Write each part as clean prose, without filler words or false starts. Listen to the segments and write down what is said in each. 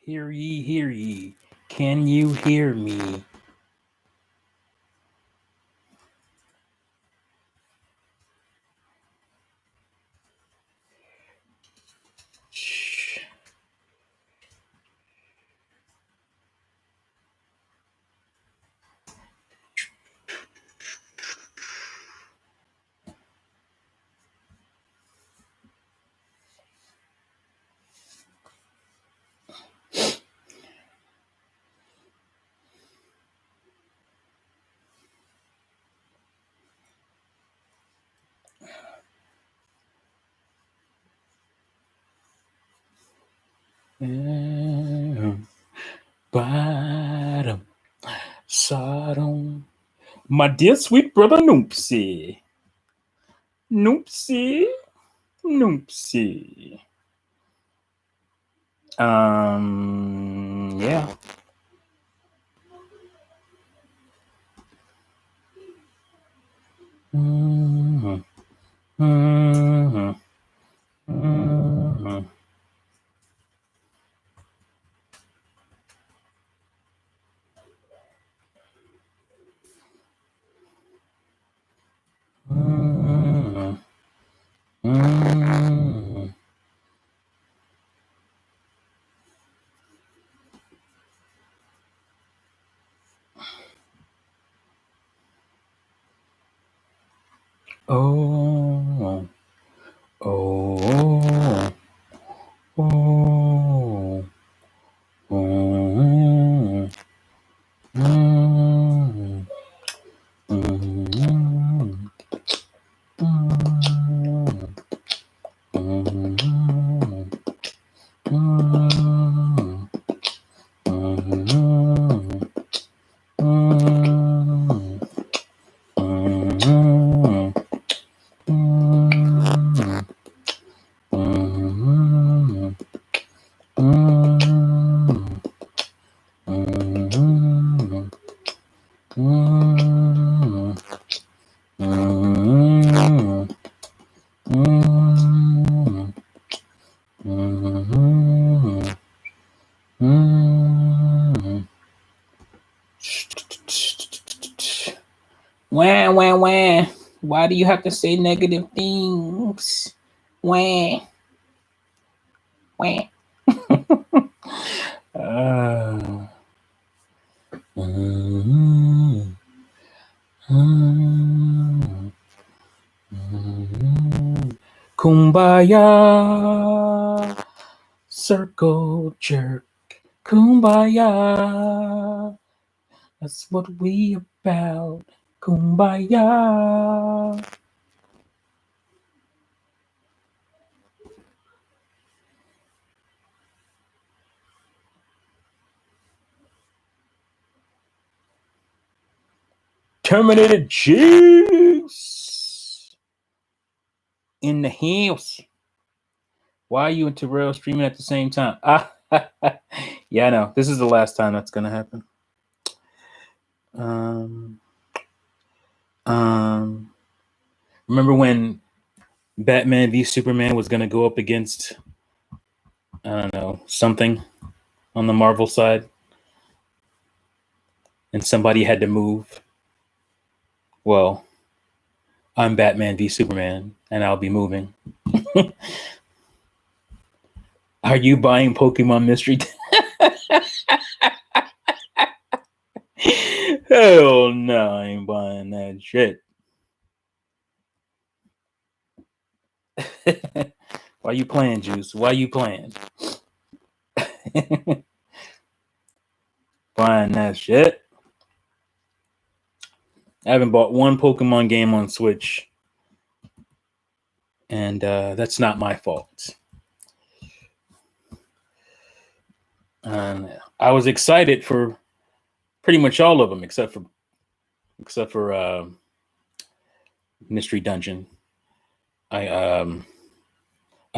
Hear ye, hear ye. Can you hear me? Shh. Bottom, Sodom. My dear sweet brother Noopsy. Noopsy. Noopsy. Yeah. Mm-hmm. Mm-hmm. Oh, oh, oh, oh, mm, mm, mm, mm, mm, mm, mm, mm, mm, mm, mm, mm, mm, mm, mm, mm, mm. Wah, wah, wah. Why do you have to say negative things? Wah, wah. Mm, mm, mm. Kumbaya, circle jerk. Kumbaya, that's what we about. Kumbaya. Terminated Juice in the house. Why are you and Terrell streaming at the same time? Yeah, I know. This is the last time that's gonna happen. Remember when Batman v Superman was gonna go up against, I don't know, something on the Marvel side, and somebody had to move? Well, I'm Batman v Superman, and I'll be moving. Are you buying Pokemon Mystery? Hell no, I ain't buying that shit. Why you playing, Juice? Why you playing? Buying that shit. I haven't bought one Pokemon game on Switch, and that's not my fault. I was excited for pretty much all of them, except for Mystery Dungeon. I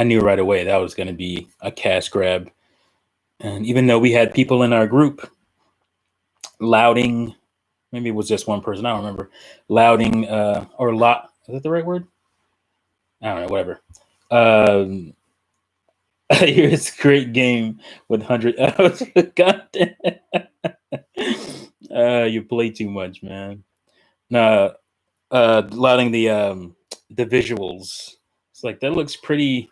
knew right away that was going to be a cash grab, and even though we had people in our group lauding, maybe it was just one person, I don't remember, lauding or lot. Is that the right word? I don't know. Whatever. Here's a great game with 100 hours of content. You play too much, man. Nah, lauding the visuals. It's like that looks pretty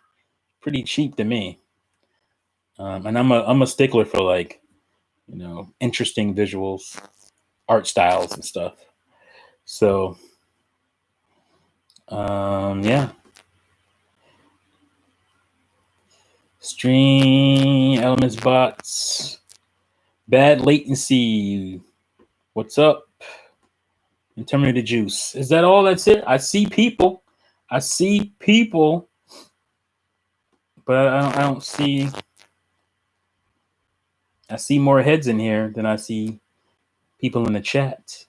cheap to me. And I'm a stickler for, like, interesting visuals, art styles and stuff. So yeah. Stream elements bots. Bad latency. What's up? And Terminated Juice. Is that all that's it? I see people, but I don't see. I see more heads in here than I see people in the chat.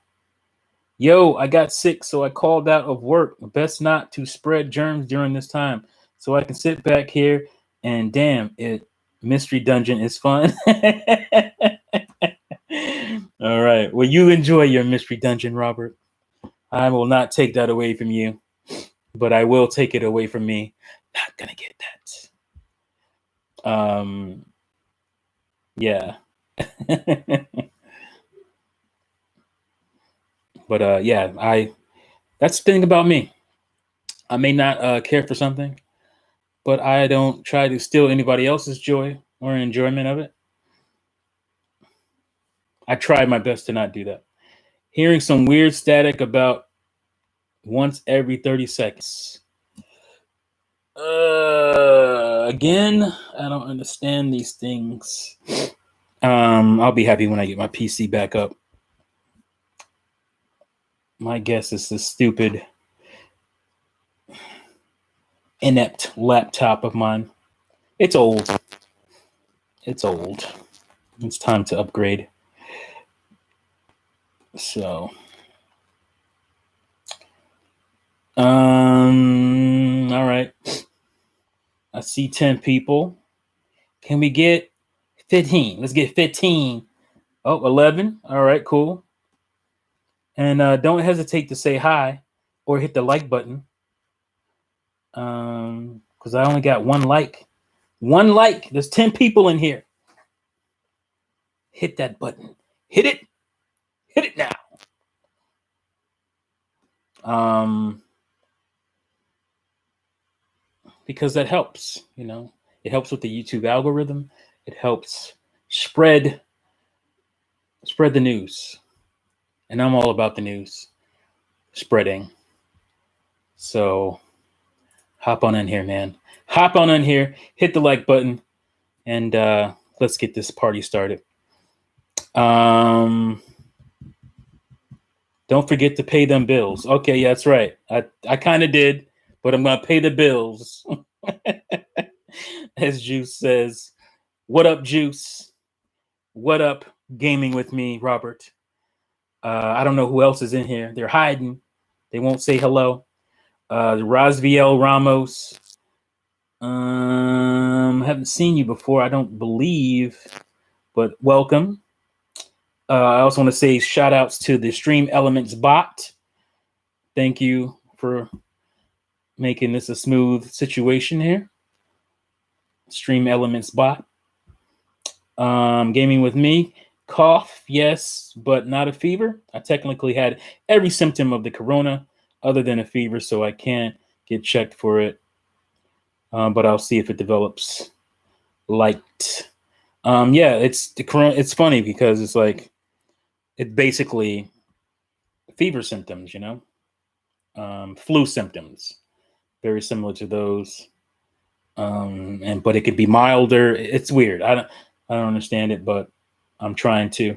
Yo, I got sick, so I called out of work. Best not to spread germs during this time, so I can sit back here and damn it. Mystery Dungeon is fun. All right. Well, you enjoy your Mystery Dungeon, Robert. I will not take that away from you, but I will take it away from me. Not gonna get that. Yeah. But yeah, that's the thing about me. I may not care for something, but I don't try to steal anybody else's joy or enjoyment of it. I try my best to not do that. Hearing some weird static about once every 30 seconds. Again, I don't understand these things. I'll be happy when I get my PC back up. My guess is this stupid, inept laptop of mine. It's old. It's old. It's time to upgrade. So, all right. I see 10 people. Can we get 15? Let's get 15. Oh, 11. All right, cool. And don't hesitate to say hi or hit the like button. Because I only got one like. One like. There's 10 people in here. Hit that button. Hit it. Hit it now. Because that helps, you know. It helps with the YouTube algorithm. It helps spread the news. And I'm all about the news spreading. So hop on in here, man. Hop on in here, hit the like button, and let's get this party started. Don't forget to pay them bills. Okay, yeah, that's right. I kind of did, but I'm going to pay the bills. As Juice says, what up, Juice? What up, gaming with me, Robert? I don't know who else is in here. They're hiding. They won't say hello. Rosviel Ramos. Haven't seen you before, I don't believe, but welcome. I also want to say shout outs to the Stream Elements bot. Thank you for making this a smooth situation here. Stream Elements bot. Gaming with me. Cough, yes, but not a fever. I technically had every symptom of the corona other than a fever, so I can't get checked for it. But I'll see if it develops light. Yeah, it's the corona. It's funny because it's like it's basically fever symptoms, you know, flu symptoms, very similar to those. But it could be milder. It's weird. I don't understand it, but I'm trying to.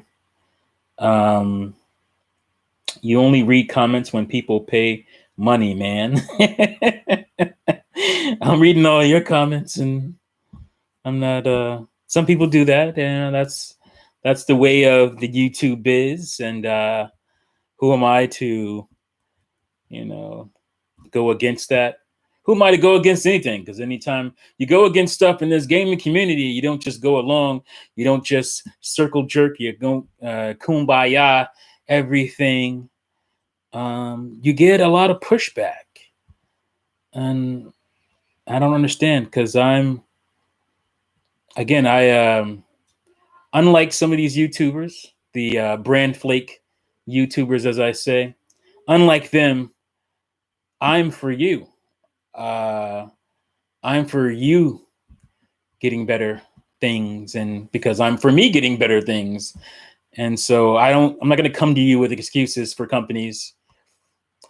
You only read comments when people pay money, man. I'm reading all your comments, and I'm not. Some people do that, and that's the way of the YouTube biz. And who am I to, you know, go against that? Who am I to go against anything? Because anytime you go against stuff in this gaming community, you don't just go along. You don't just circle jerk. You go kumbaya everything. You get a lot of pushback, and I don't understand because unlike some of these YouTubers, the brand flake YouTubers, as I say, unlike them, I'm for you. I'm for you getting better things, and because I'm for me getting better things. And so I'm not going to come to you with excuses for companies.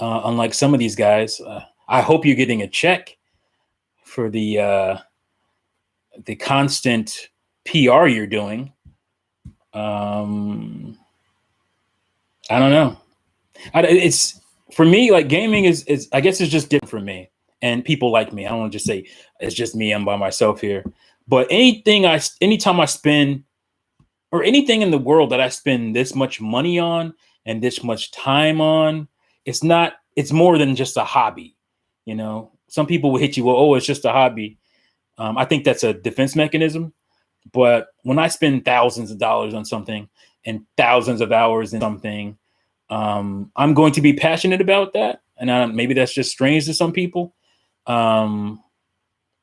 Unlike some of these guys, I hope you're getting a check for the constant PR you're doing. I don't know. It's for me, like gaming is I guess it's just different for me and people like me. I don't want to just say it's just me. I'm by myself here. But anytime I spend, or anything in the world that I spend this much money on and this much time on, it's more than just a hobby. You know, some people will hit you, well, oh, it's just a hobby. I think that's a defense mechanism. But when I spend thousands of dollars on something and thousands of hours in something, I'm going to be passionate about that. And maybe that's just strange to some people. I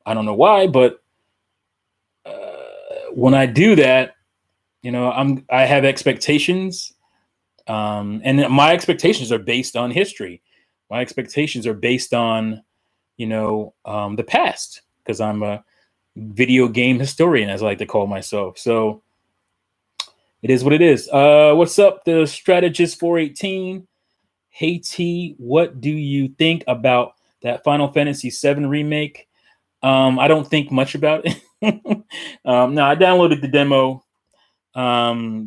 don't know why, but when I do that, you know, I have expectations, and my expectations are based on history. My expectations are based on, you know, the past, because I'm a video game historian, as I like to call myself. So it is what it is. What's up, the strategist 418? Hey T, what do you think about that Final Fantasy VII remake? I don't think much about it. No, I downloaded the demo.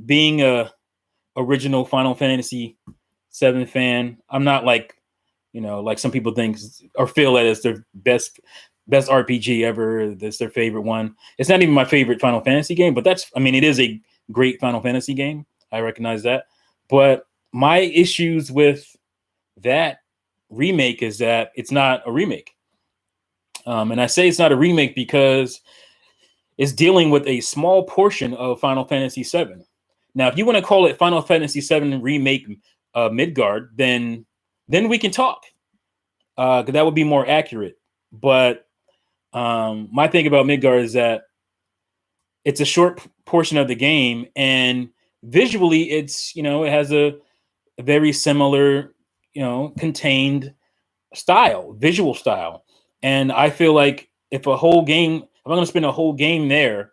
Being a original Final Fantasy VII fan, I'm not like, like some people think or feel that it's their best RPG ever. That's their favorite one. It's not even my favorite Final Fantasy game, but it is a great Final Fantasy game. I recognize that. But my issues with that remake is that it's not a remake. And I say it's not a remake because it's dealing with a small portion of Final Fantasy VII. Now, if you want to call it Final Fantasy VII remake Midgard, then we can talk. Because that would be more accurate. But my thing about Midgard is that it's a short portion of the game, and visually, it has a very similar, contained visual style. And I feel like if I'm going to spend a whole game there,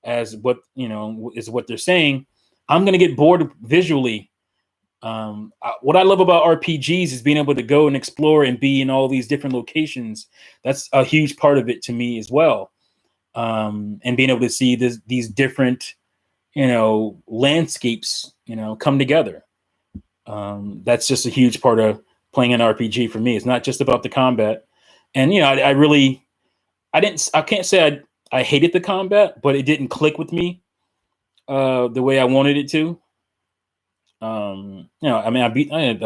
as what is what they're saying, I'm going to get bored visually. What I love about RPGs is being able to go and explore and be in all these different locations. That's a huge part of it to me as well. And being able to see these different, landscapes, come together. That's just a huge part of playing an RPG for me. It's not just about the combat. And, I can't say I hated the combat, but it didn't click with me the way I wanted it to. I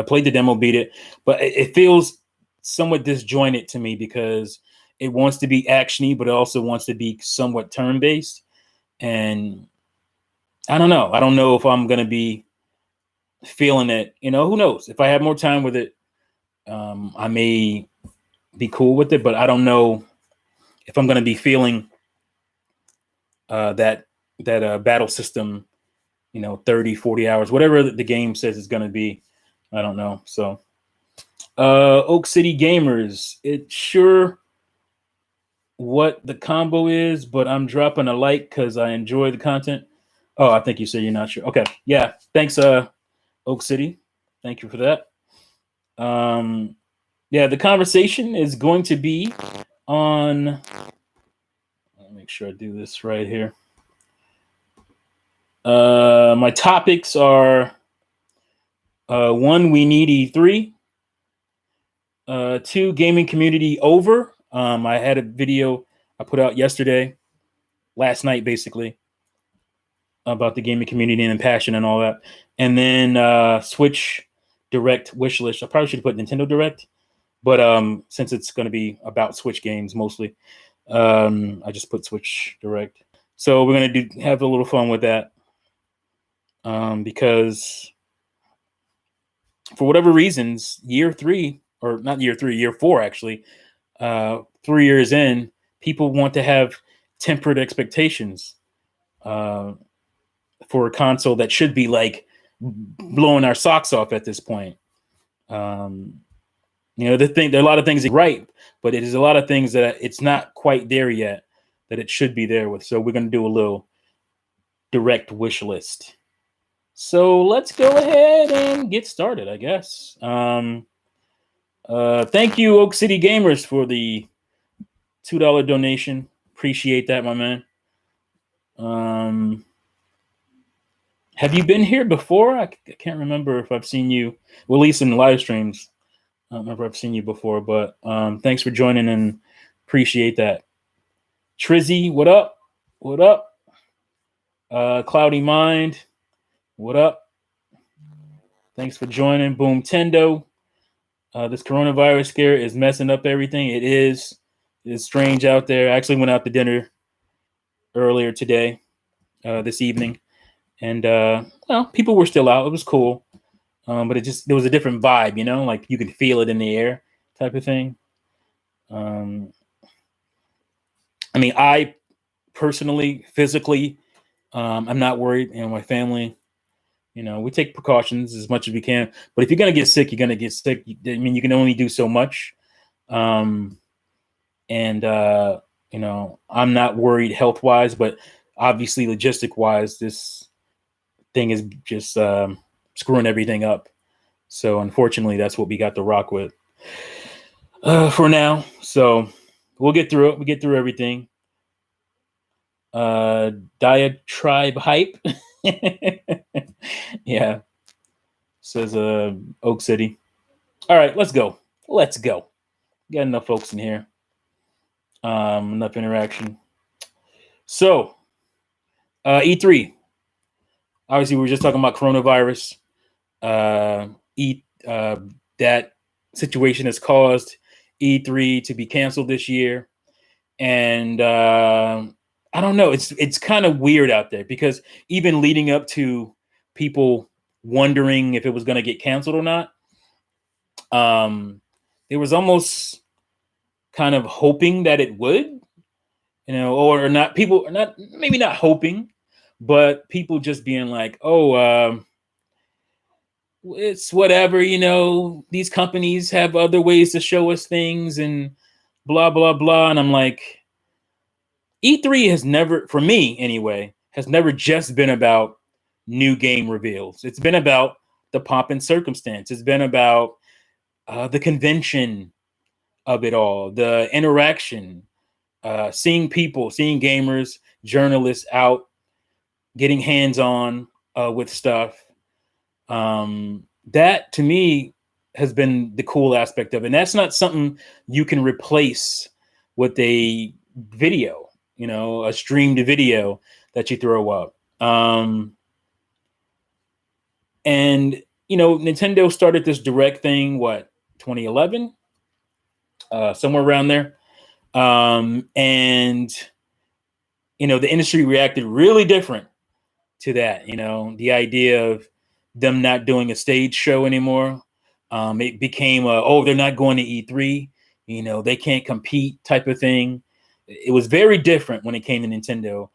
played the demo, beat it, but it feels somewhat disjointed to me because it wants to be actiony, but it also wants to be somewhat turn-based. And I don't know. I don't know if I'm going to be feeling it. Who knows? If I have more time with it, I may be cool with it, but I don't know if I'm going to be feeling that battle system, 30, 40 hours, whatever the game says it's going to be. I don't know. So Oak City Gamers, it's sure what the combo is, but I'm dropping a like because I enjoy the content. Oh, I think you said you're not sure. Okay. Yeah. Thanks, Oak City. Thank you for that. Yeah, the conversation is going to be on, let me make sure I do this right here. My topics are 1, we need E3. 2, gaming community over. I had a video I put out last night, basically, about the gaming community and passion and all that. And then Switch Direct wish list. I probably should have put Nintendo Direct, but since it's going to be about Switch games mostly, I just put Switch Direct. So we're going to have a little fun with that because for whatever reasons, year 4 actually, 3 years in, people want to have tempered expectations for a console that should be like blowing our socks off at this point. There are a lot of things right, but it is a lot of things that it's not quite there yet that it should be there with. So we're going to do a little direct wish list. So let's go ahead and get started, I guess. Thank you, Oak City Gamers, for the $2 donation. Appreciate that, my man. Have you been here before? I can't remember if I've seen you, well, at least in the live streams. I don't remember if I've seen you before, but thanks for joining and appreciate that. Trizzy, what up? What up? Cloudy Mind, what up? Thanks for joining. Boom Tendo. This coronavirus scare is messing up everything. It is. It's strange out there. I actually went out to dinner earlier today, this evening. And, people were still out. It was cool. But there was a different vibe, like you could feel it in the air type of thing. I personally, physically, I'm not worried. My family, we take precautions as much as we can. But if you're going to get sick, you're going to get sick. You can only do so much. I'm not worried health-wise, but obviously logistic-wise, this thing is just screwing everything up. So unfortunately, that's what we got to rock with for now. So we'll get through it. We get through everything. Diatribe hype. Yeah. Says Oak City. All right, let's go. Let's go. Got enough folks in here. Enough interaction. So, E3. Obviously, we were just talking about coronavirus. That situation has caused E3 to be canceled this year, and I don't know. It's kind of weird out there because even leading up to people wondering if it was going to get canceled or not, there was almost kind of hoping that it would, or not. People are not, maybe not hoping, but people just being like, oh, it's whatever, these companies have other ways to show us things and blah, blah, blah. And I'm like, E3 has never, for me anyway, has never just been about new game reveals. It's been about the pomp and circumstance. It's been about the convention of it all, the interaction, seeing people, seeing gamers, journalists out, getting hands-on with stuff. That to me has been the cool aspect of it. And that's not something you can replace with a video, a streamed video that you throw up. And Nintendo started this direct thing, 2011? Somewhere around there. And the industry reacted really different to that. The idea of them not doing a stage show anymore. It became they're not going to E3. They can't compete type of thing. It was very different when it came to Nintendo,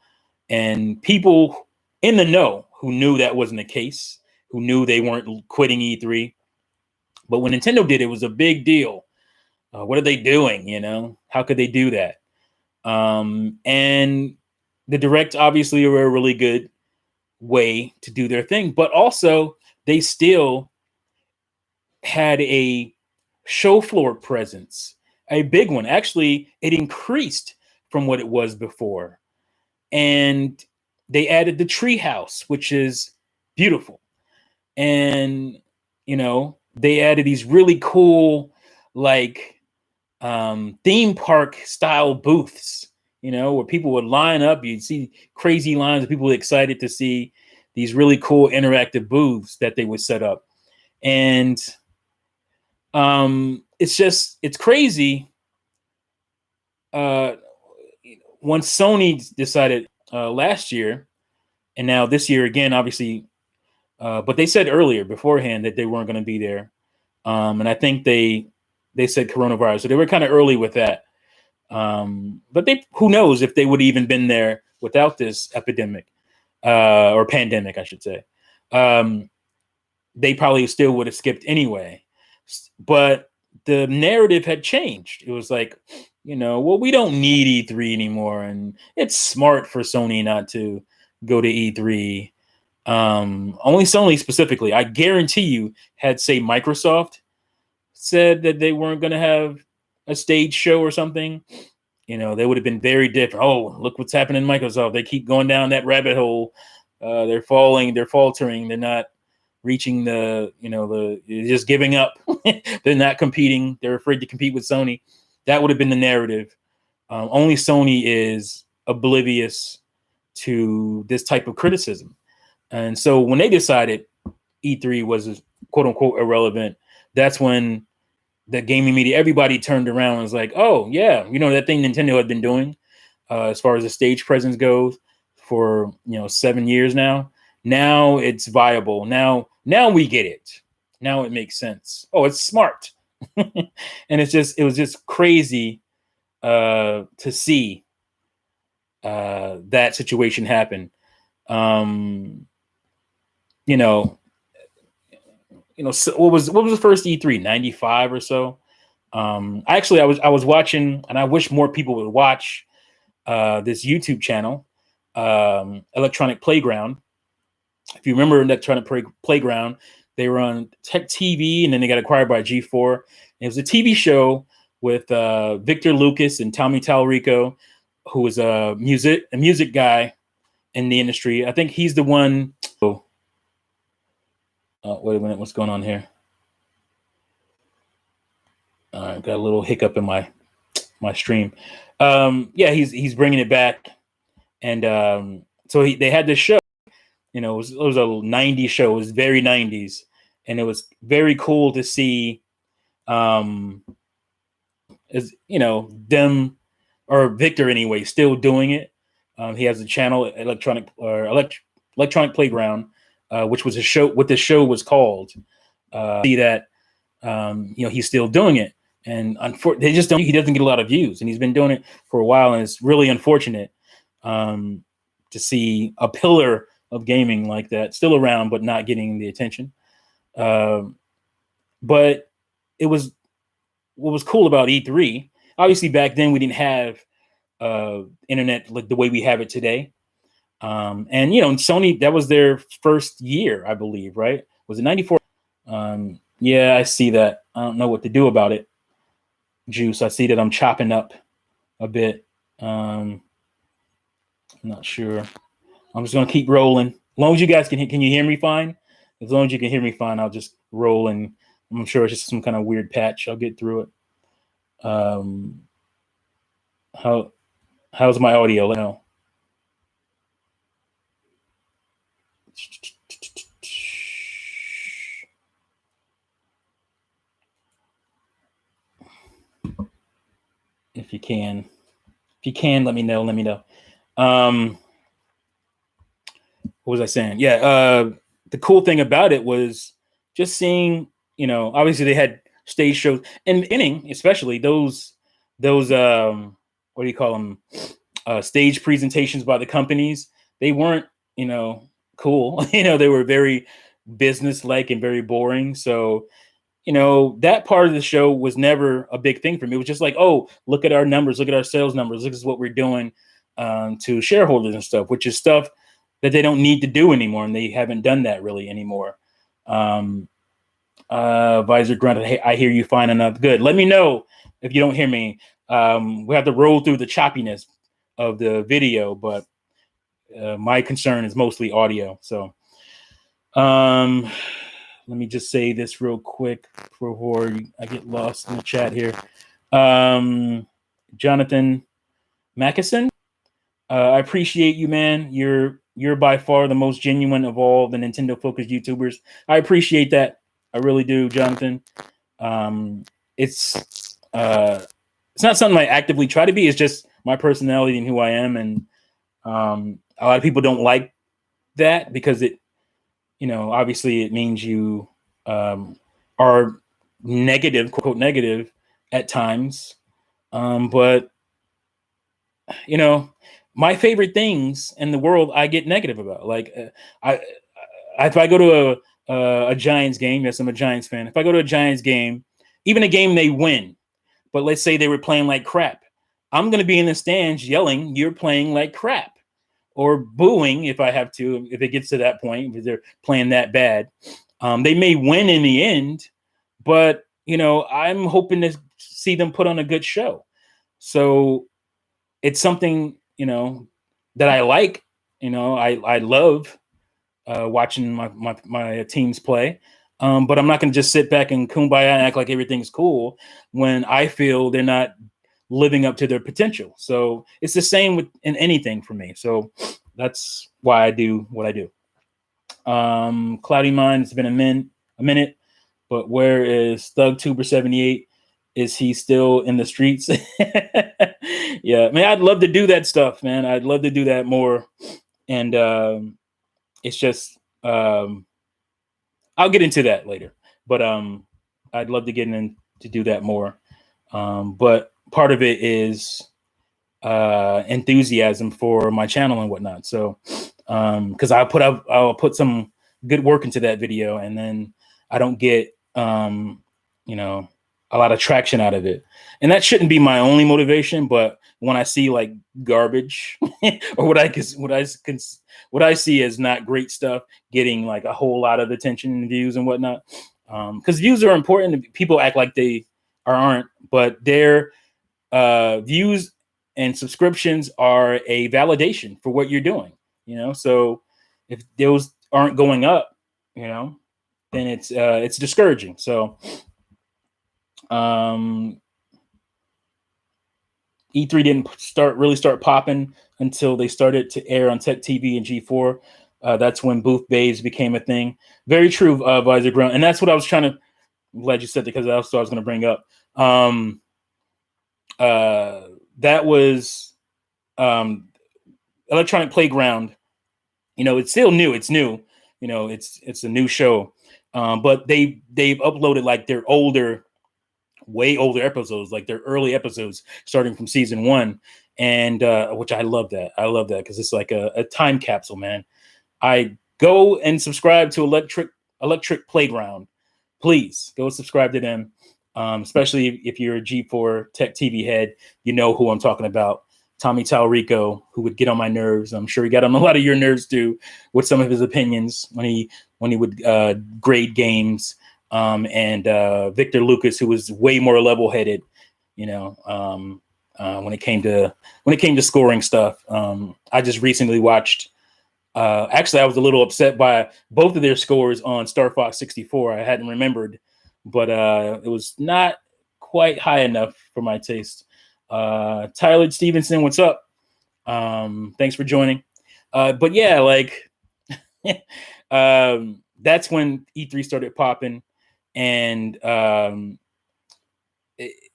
and people in the know who knew that wasn't the case, who knew they weren't quitting E3. But when Nintendo did, it was a big deal. What are they doing? How could they do that? And the Direct obviously were a really good way to do their thing, but also they still had a show floor presence, a big one. Actually, it increased from what it was before. And they added the treehouse, which is beautiful. And, they added these really cool, theme park style booths, where people would line up. You'd see crazy lines of people excited to see these really cool interactive booths that they would set up. And it's crazy. Once Sony decided last year, and now this year again, obviously, but they said earlier beforehand that they weren't going to be there. And I think they said coronavirus, so they were kind of early with that. But who knows if they would have even been there without this epidemic or pandemic, I should say. They probably still would have skipped anyway. But the narrative had changed. It was like, well, we don't need E3 anymore, and it's smart for Sony not to go to E3. Only Sony specifically, I guarantee you, had, say, Microsoft said that they weren't going to have a stage show or something, they would have been very different. Oh, look what's happening in Microsoft. They keep going down that rabbit hole. They're faltering. They're not reaching they're just giving up. They're not competing. They're afraid to compete with Sony. That would have been the narrative. Only Sony is oblivious to this type of criticism. And so when they decided E3 was quote unquote irrelevant, that's when the gaming media, everybody turned around and was like, oh yeah, that thing Nintendo had been doing as far as the stage presence goes for 7 years now. Now it's viable. Now we get it. Now it makes sense. Oh, it's smart. And it was just crazy to see that situation happen. So what was the first E3? 95 or so. Actually, I was watching, and I wish more people would watch this YouTube channel, Electronic Playground. If you remember Electronic Playground, They were on Tech TV, and then they got acquired by G4. It was a TV show with Victor Lucas and Tommy Tallarico, who was a music guy in the industry. I think he's the one. Oh, wait a minute, what's going on here? I got a little hiccup in my stream. Yeah, he's bringing it back, and so they had this show. You know, it was a 90s show. It was very 90s, and it was very cool to see, as you know, them or Victor anyway, still doing it. He has a channel, Electronic Playground, which was a show. What the show was called. See that, you know, he's still doing it, and they just don't. He doesn't get a lot of views, and he's been doing it for a while, and it's really unfortunate to see a pillar of gaming like that still around, but not getting the attention. But it was what was cool about E3. Obviously, back then we didn't have internet like the way we have it today. And you know, Sony, that was their first year, I believe, right? Was it 94? Yeah, I see that. I don't know what to do about it. Juice, I see that I'm chopping up a bit. I'm not sure. I'm just gonna keep rolling. As long as you guys can you hear me fine? As long as you can hear me fine, I'll just roll, and I'm sure it's just some kind of weird patch. I'll get through it. How's my audio? Let me know. If you can, let me know. What was I saying? Yeah, the cool thing about it was just seeing, you know, obviously they had stage shows and inning, especially those what do you call them? Stage presentations by the companies. They weren't, you know, cool. You know, they were very business-like and very boring. So, you know, that part of the show was never a big thing for me. It was just like, oh, look at our numbers, look at our sales numbers, look at what we're doing to shareholders and stuff, which is stuff that they don't need to do anymore, and they haven't done that really anymore. Visor grunted, hey, I hear you fine enough. Good. Let me know if you don't hear me. We have to roll through the choppiness of the video, but my concern is mostly audio. So let me just say this real quick before I get lost in the chat here. Jonathan Mackison, I appreciate you, man. You're by far the most genuine of all the Nintendo focused YouTubers. I appreciate that. I really do, Jonathan. It's not something I actively try to be. It's just my personality and who I am. And a lot of people don't like that because it, you know, obviously it means you are negative, quote negative at times. But, you know, my favorite things in the world, I get negative about. Like if I go to a Giants game, yes, I'm a Giants fan. If I go to a Giants game, even a game they win, but let's say they were playing like crap, I'm going to be in the stands yelling, "You're playing like crap," or booing if I have to, if it gets to that point, because they're playing that bad. They may win in the end, but, you know, I'm hoping to see them put on a good show. So it's something, you know, that I like. You know, I love watching my teams play. But I'm not going to just sit back and kumbaya and act like everything's cool when I feel they're not living up to their potential. So it's the same in anything for me. So that's why I do what I do. Cloudy Mind, it's been a minute, but where is ThugTuber78? Is he still in the streets? Yeah, man, I'd love to do that stuff, man. I'd love to do that more. And it's just, I'll get into that later, but I'd love to get in to do that more. But part of it is enthusiasm for my channel and whatnot. So, because I'll put some good work into that video, and then I don't get, you know, a lot of traction out of it. And that shouldn't be my only motivation, but when I see like garbage or what I see as not great stuff getting like a whole lot of attention and views and whatnot, because views are important. People act like they aren't, but their views and subscriptions are a validation for what you're doing. So if those aren't going up, then it's discouraging. So E3 didn't really start popping until they started to air on Tech TV and G4. That's when booth babes became a thing. Very true, Visor Ground. And that's what I was trying to, I'm glad you said that, because that's what I was going to bring up. That was Electronic Playground. It's still new. It's new. It's a new show. But they've uploaded like their way older episodes, like their early episodes starting from season 1. And which I love that. I love that because it's like a time capsule, man. I go and subscribe to Electric Playground. Please go subscribe to them. Especially if you're a G4 Tech TV head, you know who I'm talking about. Tommy Talrico, who would get on my nerves. I'm sure he got on a lot of your nerves too, with some of his opinions when he would grade games. And Victor Lucas, who was way more level-headed, when it came to scoring stuff. I just recently watched. Actually, I was a little upset by both of their scores on Star Fox 64. I hadn't remembered, but it was not quite high enough for my taste. Tyler Stevenson, what's up? Thanks for joining. But yeah, like that's when E3 started popping, and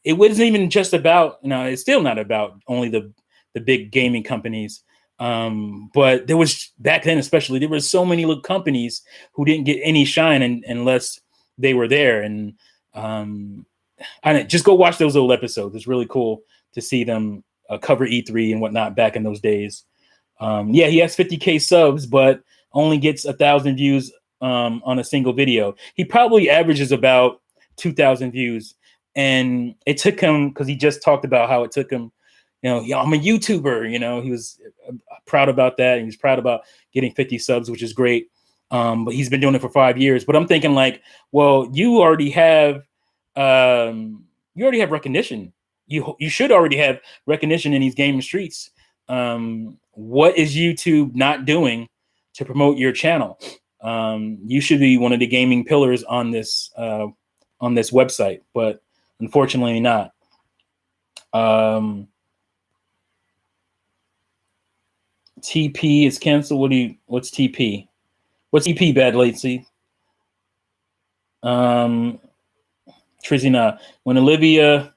it wasn't even just about, it's still not about only the big gaming companies. But there was, back then especially, there were so many little companies who didn't get any shine unless they were there. And I just go watch those old episodes. It's really cool to see them cover E3 and whatnot back in those days. Yeah, he has 50K subs, but only gets 1,000 views on a single video. He probably averages about 2,000 views. And it took him, because he just talked about how it took him, I'm a YouTuber, he was proud about that. And he was proud about getting 50 subs, which is great. But he's been doing it for 5 years. But I'm thinking like, well, you already have recognition. You should already have recognition in these gaming streets. What is YouTube not doing to promote your channel? You should be one of the gaming pillars on this website, but unfortunately not. TP is canceled. What's TP? What's TP, Bad Latency? Trizina, when Olivia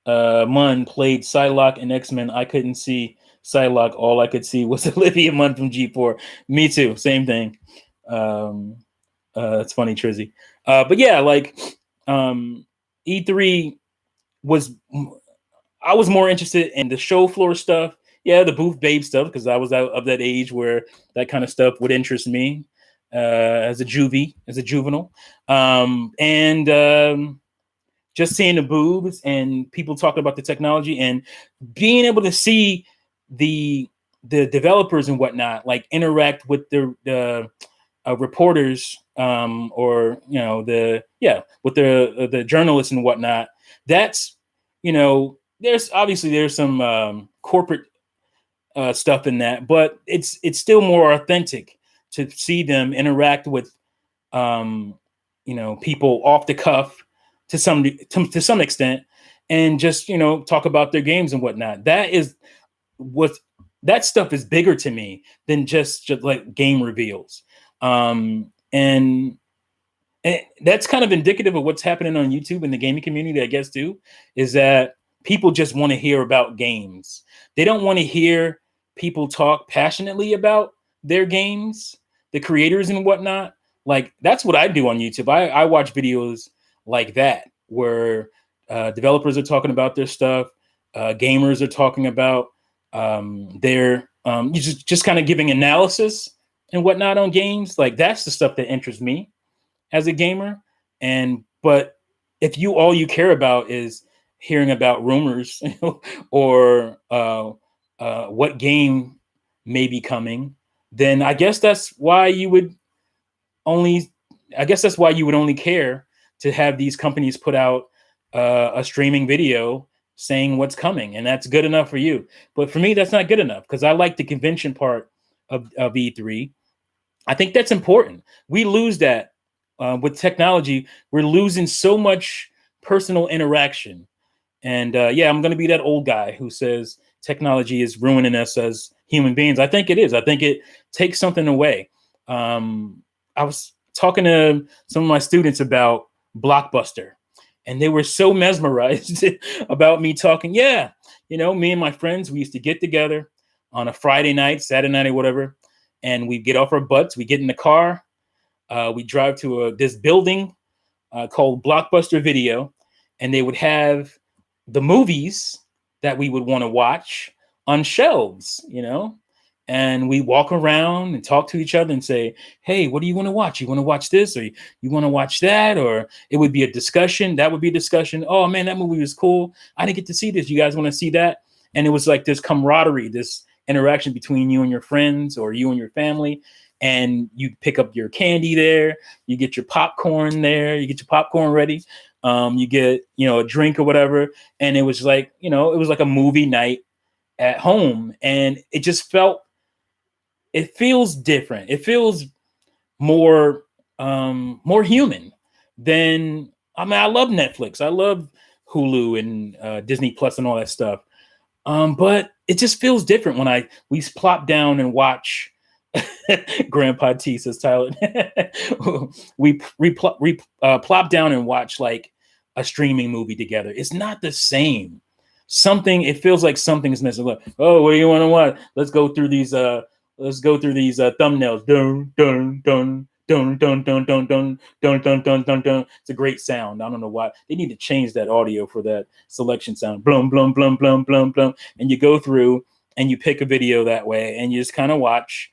Munn played Psylocke in X-Men, I couldn't see Psylocke. All I could see was Olivia Munn from G4. Me too. Same thing. It's funny, Trizzy. But yeah, like E3 I was more interested in the show floor stuff. Yeah, the booth babe stuff, because I was out of that age where that kind of stuff would interest me as a juvenile. And just seeing the boobs and people talking about the technology and being able to see the developers and whatnot, like interact with the reporters or with the journalists and whatnot. That's there's some corporate stuff in that, but it's still more authentic to see them interact with people off the cuff to some extent, and just talk about their games and whatnot. That stuff is bigger to me than just like game reveals. And that's kind of indicative of what's happening on YouTube in the gaming community, I guess, too, is that people just want to hear about games. They don't want to hear people talk passionately about their games, the creators and whatnot. Like, that's what I do on YouTube. I watch videos like that, where developers are talking about their stuff, gamers are talking about their just kind of giving analysis and whatnot on games. Like, that's the stuff that interests me as a gamer. But if all you care about is hearing about rumors or what game may be coming, then I guess that's why you would only care to have these companies put out a streaming video saying what's coming, and that's good enough for you. But for me, that's not good enough, because I like the convention part of E3. I think that's important. We lose that with technology. We're losing so much personal interaction. And yeah, I'm going to be that old guy who says technology is ruining us as human beings. I think it is. I think it takes something away. I was talking to some of my students about Blockbuster, and they were so mesmerized about me talking. Yeah, me and my friends, we used to get together on a Friday night, Saturday night, or whatever, and we get off our butts, we get in the car, we drive to this building called Blockbuster Video, and they would have the movies that we would want to watch on shelves, and we walk around and talk to each other and say, hey, what do you want to watch? You want to watch this, or you want to watch that? Or it would be a discussion. That would be a discussion. Oh man, that movie was cool. I didn't get to see this. You guys want to see that? And it was like this camaraderie, this interaction between you and your friends or you and your family. And you pick up your candy there, you get your popcorn there, you get your popcorn ready, you get, a drink or whatever. And it was like, it was like a movie night at home. And it feels different. It feels more human than, I love Netflix. I love Hulu and Disney Plus and all that stuff. But it just feels different when we plop down and watch. Grandpa T says, Tyler, we plop down and watch like a streaming movie together. It's not the same. It feels like something's missing. Look, oh, what do you want to watch? Let's go through these thumbnails. Dun dun dun dun dun dun dun dun dun dun dun dun dun. It's a great sound. I don't know why they need to change that audio for that selection sound. Blum blum blum blum blum blum. And you go through and you pick a video that way, and you just kind of watch.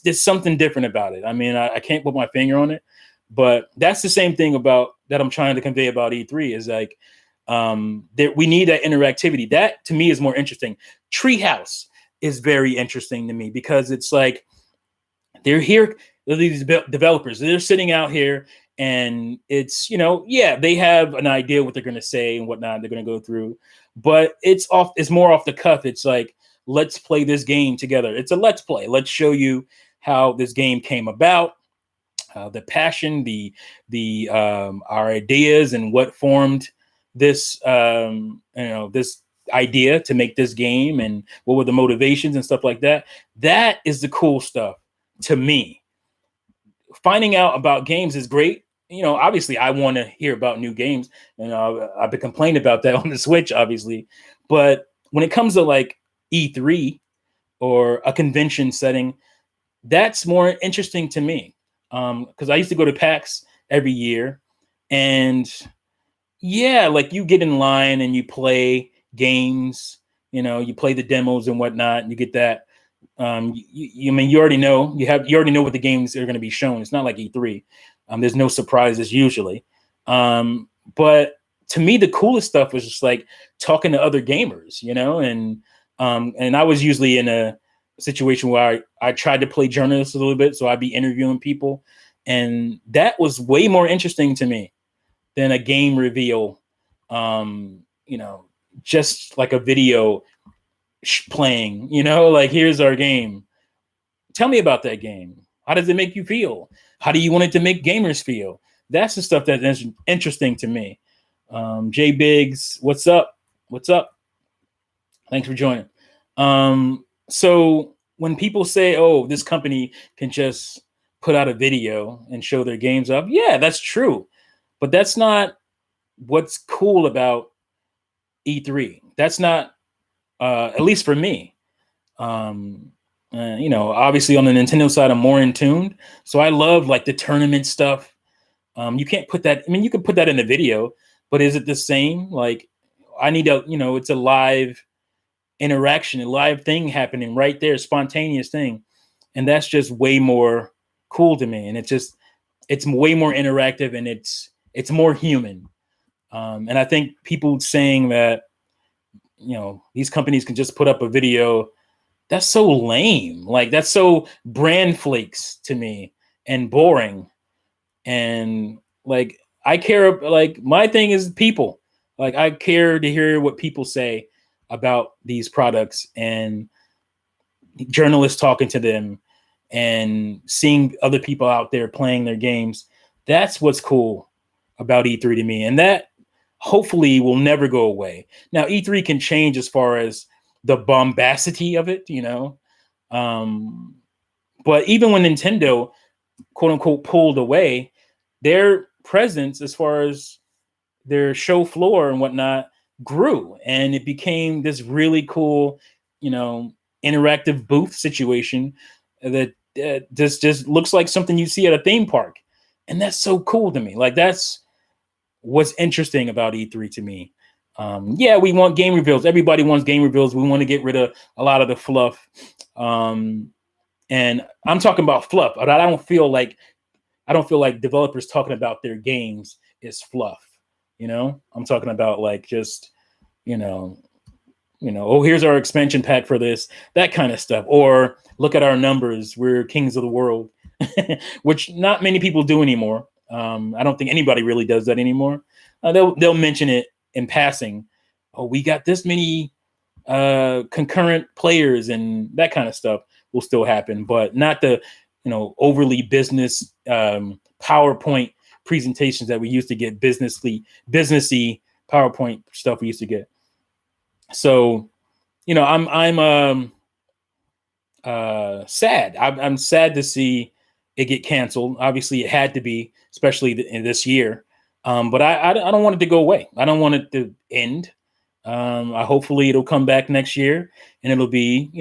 There's something different about it. I mean, I can't put my finger on it, but that's the same thing that I'm trying to convey about E3 is like, we need that interactivity. That to me is more interesting. Treehouse is very interesting to me because it's like, they're here, these developers, they're sitting out here, and it's, they have an idea what they're going to say and whatnot, they're going to go through, but it's more off the cuff. It's like, let's play this game together. It's a let's play. Let's show you how this game came about, the passion, our ideas, and what formed this, this idea to make this game, and what were the motivations and stuff like that. That is the cool stuff to me. Finding out about games is great. Obviously, I want to hear about new games, and I've been complaining about that on the Switch, obviously. But when it comes to like E3 or a convention setting, that's more interesting to me, because I used to go to PAX every year, and yeah, like you get in line and you play games, you play the demos and whatnot, and you get that. You already know what the games are going to be shown. It's not like E3. There's no surprises usually. But to me, the coolest stuff was just like talking to other gamers, and I was usually in a situation where I tried to play journalist a little bit. So I'd be interviewing people, and that was way more interesting to me than a game reveal. Just like a video playing, like, here's our game. Tell me about that game. How does it make you feel? How do you want it to make gamers feel? That's the stuff that's interesting to me. Jay Biggs, what's up? What's up? Thanks for joining. So when people say, oh, this company can just put out a video and show their games up, yeah, that's true. But that's not what's cool about E3. That's not, at least for me. Obviously on the Nintendo side, I'm more in tune. So I love like the tournament stuff. You can't put that, you could put that in a video, but is it the same? Like, I need it's a live interaction, a live thing happening right there, spontaneous thing. And that's just way more cool to me. And it's way more interactive, and it's more human. And I think people saying that, these companies can just put up a video, that's so lame. Like, that's so brand flakes to me and boring. And like, I care, like, my thing is people. Like, I care to hear what people say about these products, and journalists talking to them and seeing other people out there playing their games. That's what's cool about E3 to me. And that hopefully will never go away. Now, E3 can change as far as the bombacity of it, but even when Nintendo, quote unquote, pulled away, their presence as far as their show floor and whatnot grew, and it became this really cool, interactive booth situation that just looks like something you see at a theme park. And that's so cool to me. Like, that's what's interesting about E3 to me. Yeah, we want game reveals. Everybody wants game reveals. We want to get rid of a lot of the fluff. And I'm talking about fluff, but I don't feel like developers talking about their games is fluff. I'm talking about like just, oh, here's our expansion pack for this, that kind of stuff. Or look at our numbers. We're kings of the world, which not many people do anymore. I don't think anybody really does that anymore. They'll mention it in passing. Oh, we got this many concurrent players, and that kind of stuff will still happen, but not the overly business PowerPoint presentations that we used to get, businessy PowerPoint stuff we used to get. So, I'm sad. I'm sad to see it get canceled. Obviously, it had to be, especially in this year. But I don't want it to go away. I don't want it to end. Hopefully it'll come back next year, and it'll be,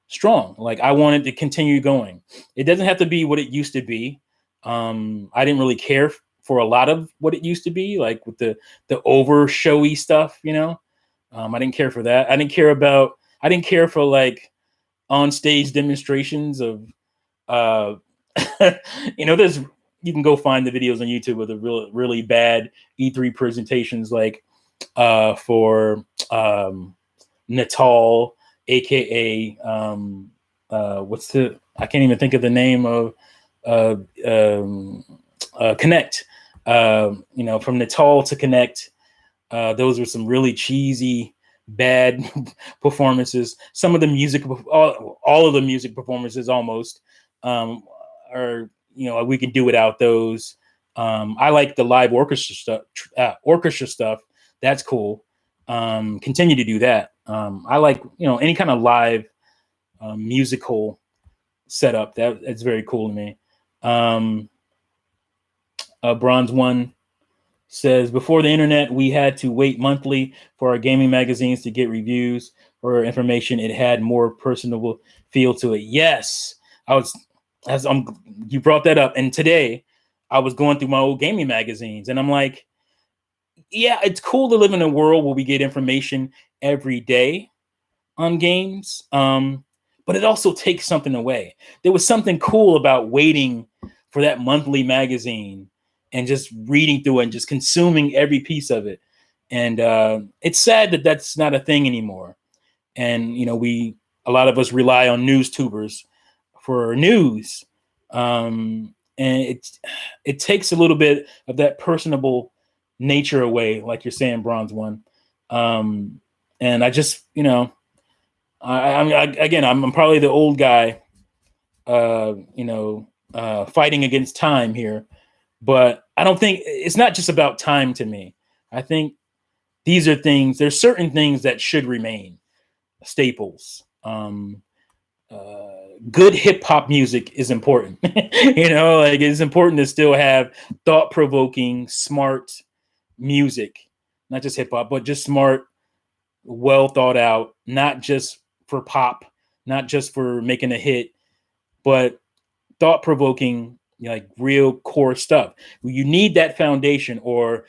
strong. Like, I want it to continue going. It doesn't have to be what it used to be. I didn't really care for a lot of what it used to be, like with the over showy stuff, I didn't care for that. I didn't care for like on stage demonstrations of, there's, you can go find the videos on YouTube of the really bad E3 presentations, like for Natal, aka I can't even think of the name of Connect. From Natal to Connect. Those were some really cheesy, bad performances. Some of the music, all of the music performances almost, are, we can do without those. I like the live orchestra stuff. That's cool. Continue to do that. I like, any kind of live musical setup. That's very cool to me. Bronze One says, before the internet, we had to wait monthly for our gaming magazines to get reviews or information. It had more personable feel to it. Yes, you brought that up. And today I was going through my old gaming magazines, and I'm like, yeah, it's cool to live in a world where we get information every day on games. But it also takes something away. There was something cool about waiting for that monthly magazine and just reading through it and just consuming every piece of it. And it's sad that that's not a thing anymore. And, a lot of us rely on news tubers for news. And it takes a little bit of that personable nature away, like you're saying, Bronze One. And I just, I'm probably the old guy, fighting against time here. But I don't think it's not just about time to me. I think there's certain things that should remain staples. Good hip hop music is important. Like, it's important to still have thought provoking, smart music, not just hip hop, but just smart, well thought out, not just for pop, not just for making a hit, but thought provoking, like real core stuff. You need that foundation, or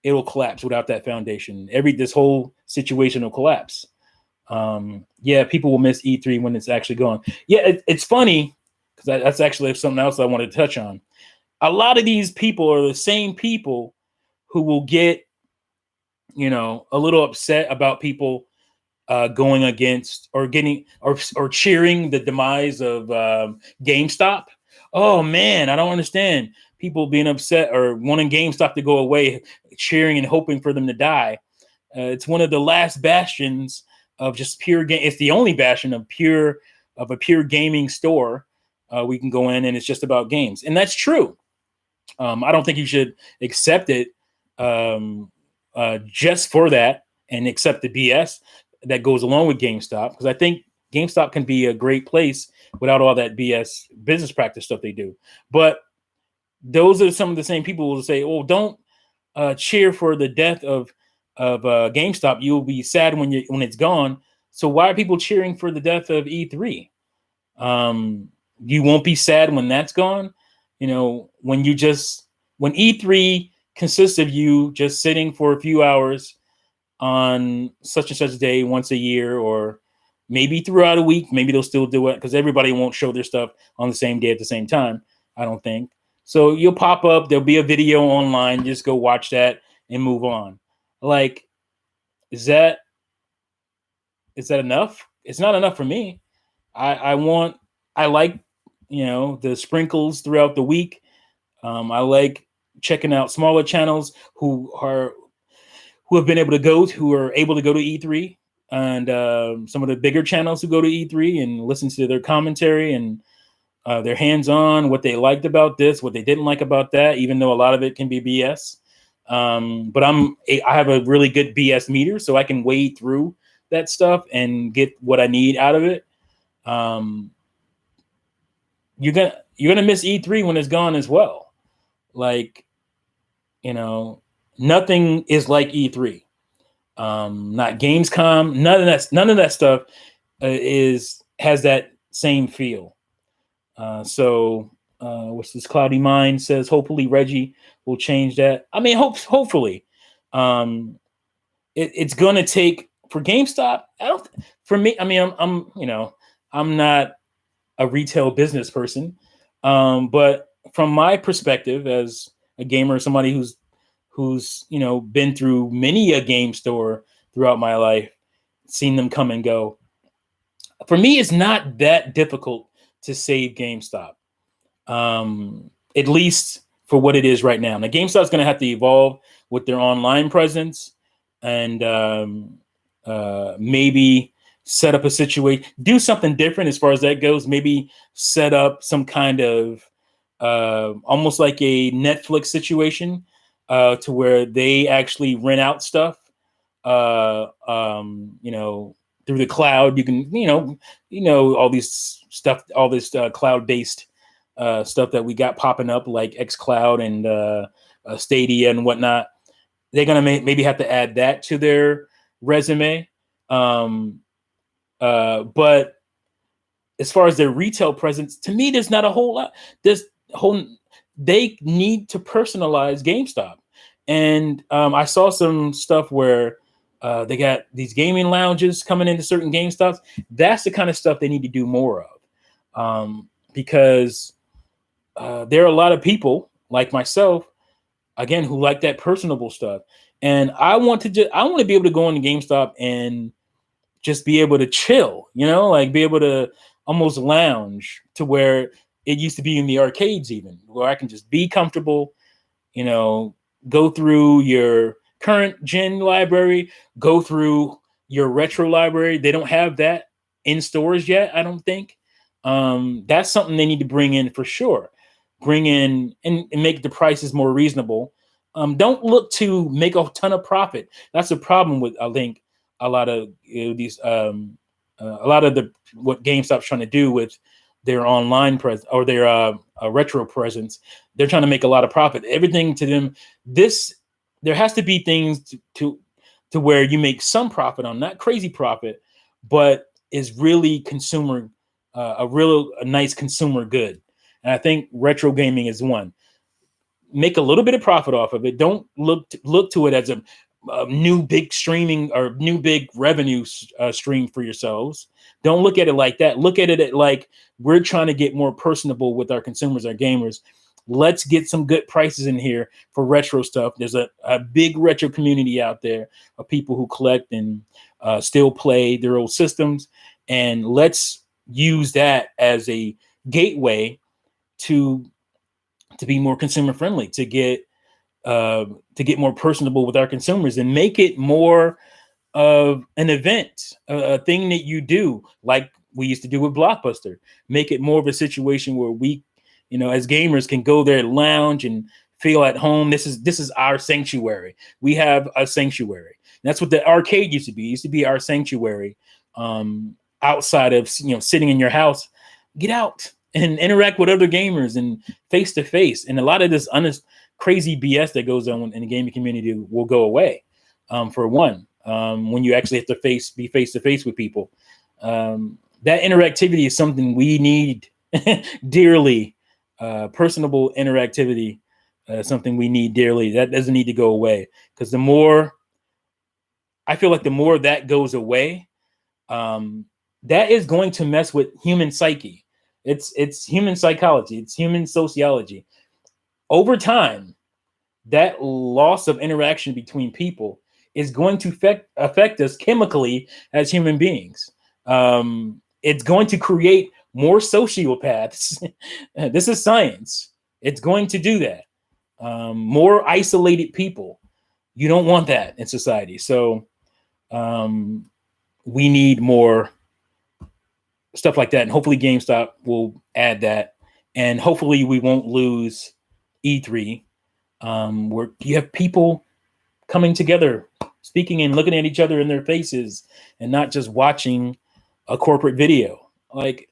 it'll collapse. Without that foundation, this whole situation will collapse. Yeah, people will miss E3 when it's actually gone. Yeah, it's funny because that's actually something else I wanted to touch on. A lot of these people are the same people who will get a little upset about people going against or getting or cheering the demise of GameStop. Oh man, I don't understand people being upset or wanting GameStop to go away, cheering and hoping for them to die. It's one of the last bastions of just pure game. It's the only bastion of a pure gaming store. We can go in and it's just about games, and that's true. I don't think you should accept it just for that and accept the BS that goes along with GameStop, because I think GameStop can be a great place without all that BS business practice stuff they do. But those are some of the same people who will say, "Oh, don't cheer for the death of GameStop. You'll be sad when it's gone." So why are people cheering for the death of E3? You won't be sad when that's gone. When E3 consists of you just sitting for a few hours on such and such day once a year, or maybe throughout a week. Maybe they'll still do it because everybody won't show their stuff on the same day at the same time, I don't think. So you'll pop up, there'll be a video online, just go watch that and move on. Like, is that enough? It's not enough for me. I like, the sprinkles throughout the week. I like checking out smaller channels who are able to go to E3, and some of the bigger channels who go to E3 and listen to their commentary and their hands-on, what they liked about this, what they didn't like about that, even though a lot of it can be BS. But I have a really good BS meter, so I can wade through that stuff and get what I need out of it. You're gonna miss E3 when it's gone as well. Like, nothing is like E3. Not Gamescom. None of that stuff has that same feel. So what's this? Cloudy Mind says, hopefully Reggie will change that. I mean, hopefully. It's gonna take for GameStop. For me. I mean, I'm not a retail business person, but from my perspective as a gamer, somebody who's been through many a game store throughout my life, seen them come and go. For me, it's not that difficult to save GameStop, at least for what it is right now. Now, GameStop's going to have to evolve with their online presence and maybe set up a situation, do something different as far as that goes. Maybe set up some kind of almost like a Netflix situation, to where they actually rent out stuff, through the cloud. You can, all these stuff, all this cloud-based stuff that we got popping up, like xCloud and Stadia and whatnot. They're gonna maybe have to add that to their resume. But as far as their retail presence, to me, there's not a whole lot. They need to personalize GameStop. And I saw some stuff where they got these gaming lounges coming into certain GameStops. That's the kind of stuff they need to do more of, because there are a lot of people like myself, again, who like that personable stuff. And I want to be able to go into GameStop and just be able to chill, like be able to almost lounge, to where it used to be in the arcades, even, where I can just be comfortable, go through your current gen library, go through your retro library. They don't have that in stores yet, I don't think. That's something they need to bring in for sure. Bring in and make the prices more reasonable. Don't look to make a ton of profit. That's the problem with, I think, a lot of what GameStop's trying to do with their online presence or their retro presence. They're trying to make a lot of profit. Everything to them, there has to be things to where you make some profit on, not crazy profit, but is really a nice consumer good. And I think retro gaming is one. Make a little bit of profit off of it. Don't look to it as a new big streaming or new big revenue stream for yourselves. Don't look at it like that. Look at it like we're trying to get more personable with our consumers, our gamers. let's get some good prices in here for retro stuff. There's a big retro community out there of people who collect and still play their old systems. And let's use that as a gateway to be more consumer friendly, to get more personable with our consumers and make it more of an event, a thing that you do like we used to do with Blockbuster. Make it more of a situation where we, as gamers, can go there, lounge, and feel at home. This is our sanctuary. We have a sanctuary. And that's what the arcade used to be. It used to be our sanctuary. Outside of sitting in your house, get out and interact with other gamers and face to face. And a lot of this crazy BS that goes on in the gaming community will go away. For one, when you actually have to be face to face with people, that interactivity is something we need dearly. Personable interactivity, something we need dearly. That doesn't need to go away, because I feel like the more that goes away, that is going to mess with human psyche. It's human psychology. It's human sociology. Over time, that loss of interaction between people is going to affect us chemically as human beings. It's going to create more sociopaths. This is science. It's going to do that. More isolated people. You don't want that in society. So we need more stuff like that. And hopefully GameStop will add that. And hopefully we won't lose E3, where you have people coming together, speaking and looking at each other in their faces, and not just watching a corporate video. Like,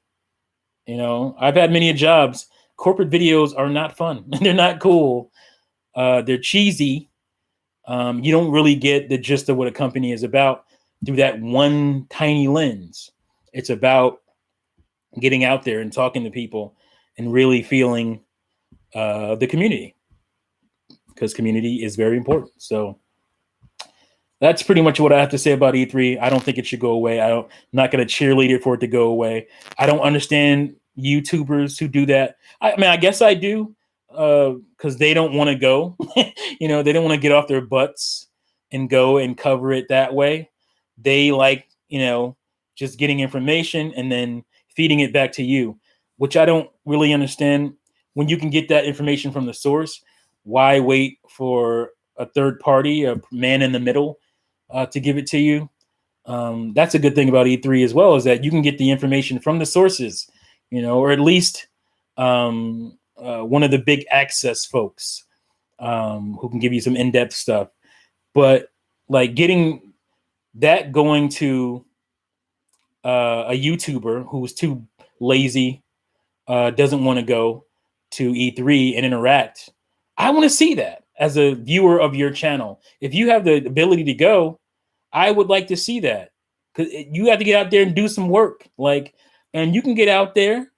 I've had many jobs. Corporate videos are not fun. They're not cool. They're cheesy. You don't really get the gist of what a company is about through that one tiny lens. It's about getting out there and talking to people and really feeling the community, because community is very important. So that's pretty much what I have to say about E3. I don't think it should go away. I'm not going to cheerlead it for it to go away. I don't understand YouTubers who do that. I mean, I guess I do, because they don't want to go. They don't want to get off their butts and go and cover it that way. They like, just getting information and then feeding it back to you, which I don't really understand. When you can get that information from the source, why wait for a third party, a man in the middle, to give it to you? That's a good thing about E3 as well, is that you can get the information from the sources, or at least one of the big access folks who can give you some in-depth stuff. But like getting that going to a YouTuber who's too lazy, doesn't want to go to E3 and interact, I want to see that as a viewer of your channel. If you have the ability to go, I would like to see that, because you have to get out there and do some work. And you can get out there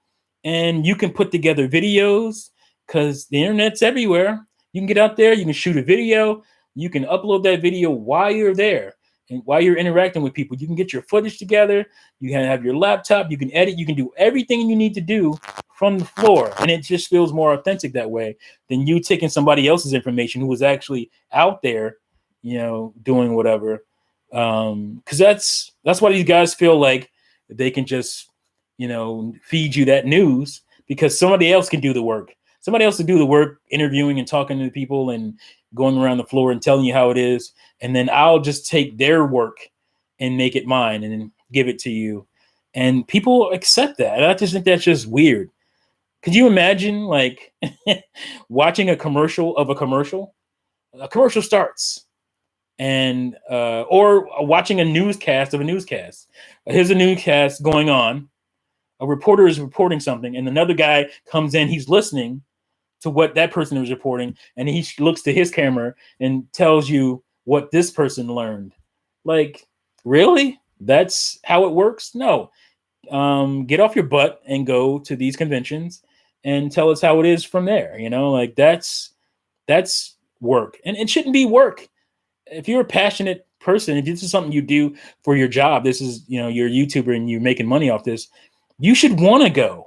and you can put together videos, because the internet's everywhere. You can get out there, you can shoot a video, you can upload that video while you're there and while you're interacting with people. You can get your footage together, you can have your laptop, you can edit, you can do everything you need to do from the floor. And it just feels more authentic that way than you taking somebody else's information who was actually out there, doing whatever. Because that's why these guys feel like they can just, feed you that news, because somebody else can do the work. Somebody else to do the work, interviewing and talking to people and going around the floor and telling you how it is. And then I'll just take their work and make it mine and then give it to you. And people accept that. And I just think that's just weird. Could you imagine watching a commercial of a commercial? A commercial starts, and or watching a newscast of a newscast. Here's a newscast going on. A reporter is reporting something, and another guy comes in. He's listening to what that person is reporting, and he looks to his camera and tells you what this person learned. Really? That's how it works? No. Get off your butt and go to these conventions and tell us how it is from there. That's work, and it shouldn't be work. If you're a passionate person, if this is something you do for your job, you're a YouTuber and you're making money off this, you should want to go.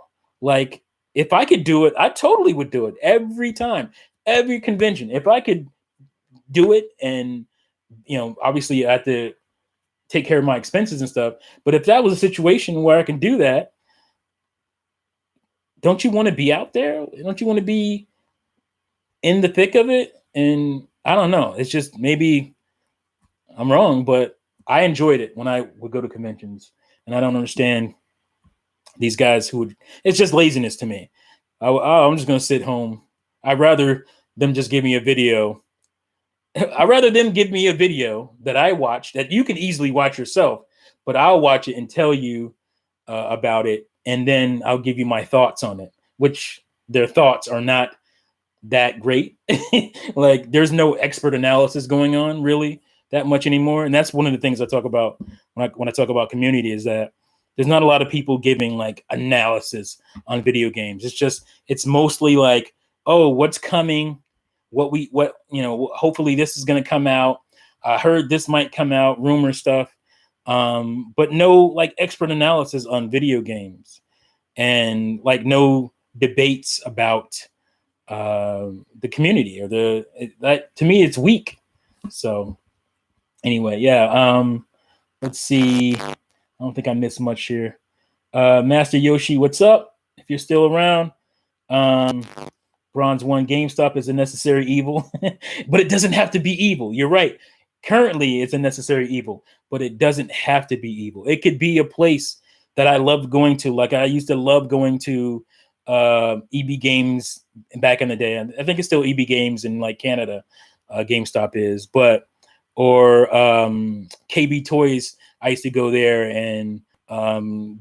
if I could do it, I totally would do it every time, every convention. If I could do it, and obviously I have to take care of my expenses and stuff. But if that was a situation where I can do that, don't you want to be out there? Don't you want to be in the thick of it? And I don't know. It's just, maybe I'm wrong, but I enjoyed it when I would go to conventions, and I don't understand these guys who would. It's just laziness to me. I'm just gonna sit home. I'd rather them just give me a video. I'd rather them give me a video that I watch that you can easily watch yourself, but I'll watch it and tell you about it, and then I'll give you my thoughts on it, which their thoughts are not that great. Like, there's no expert analysis going on really that much anymore, and that's one of the things I talk about when I talk about community, is that there's not a lot of people giving like analysis on video games. It's mostly like, oh, what's coming, hopefully this is going to come out. I heard this might come out, rumor stuff, but no like expert analysis on video games, and like no debates about the community, or that to me it's weak. So anyway, yeah. Let's see. I don't think I missed much here. Master Yoshi, what's up? If you're still around. Bronze 1, GameStop is a necessary evil, but it doesn't have to be evil. You're right. Currently, it's a necessary evil, but it doesn't have to be evil. It could be a place that I loved going to. Like, I used to love going to EB Games back in the day. I think it's still EB Games in like Canada. GameStop is, or KB Toys. I used to go there and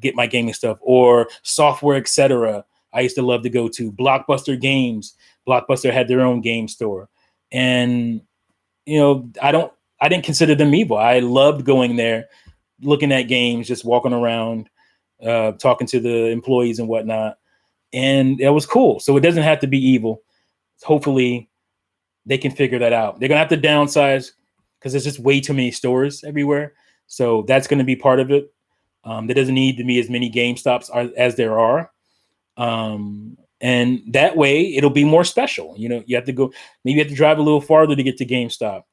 get my gaming stuff, or Software, etc. I used to love to go to Blockbuster Games. Blockbuster had their own game store, and I didn't consider them evil. I loved going there, looking at games, just walking around, talking to the employees and whatnot, and it was cool. So it doesn't have to be evil. Hopefully, they can figure that out. They're gonna have to downsize because there's just way too many stores everywhere. So that's going to be part of it. There doesn't need to be as many GameStops as there are. And that way it'll be more special. You have to maybe you have to drive a little farther to get to GameStop.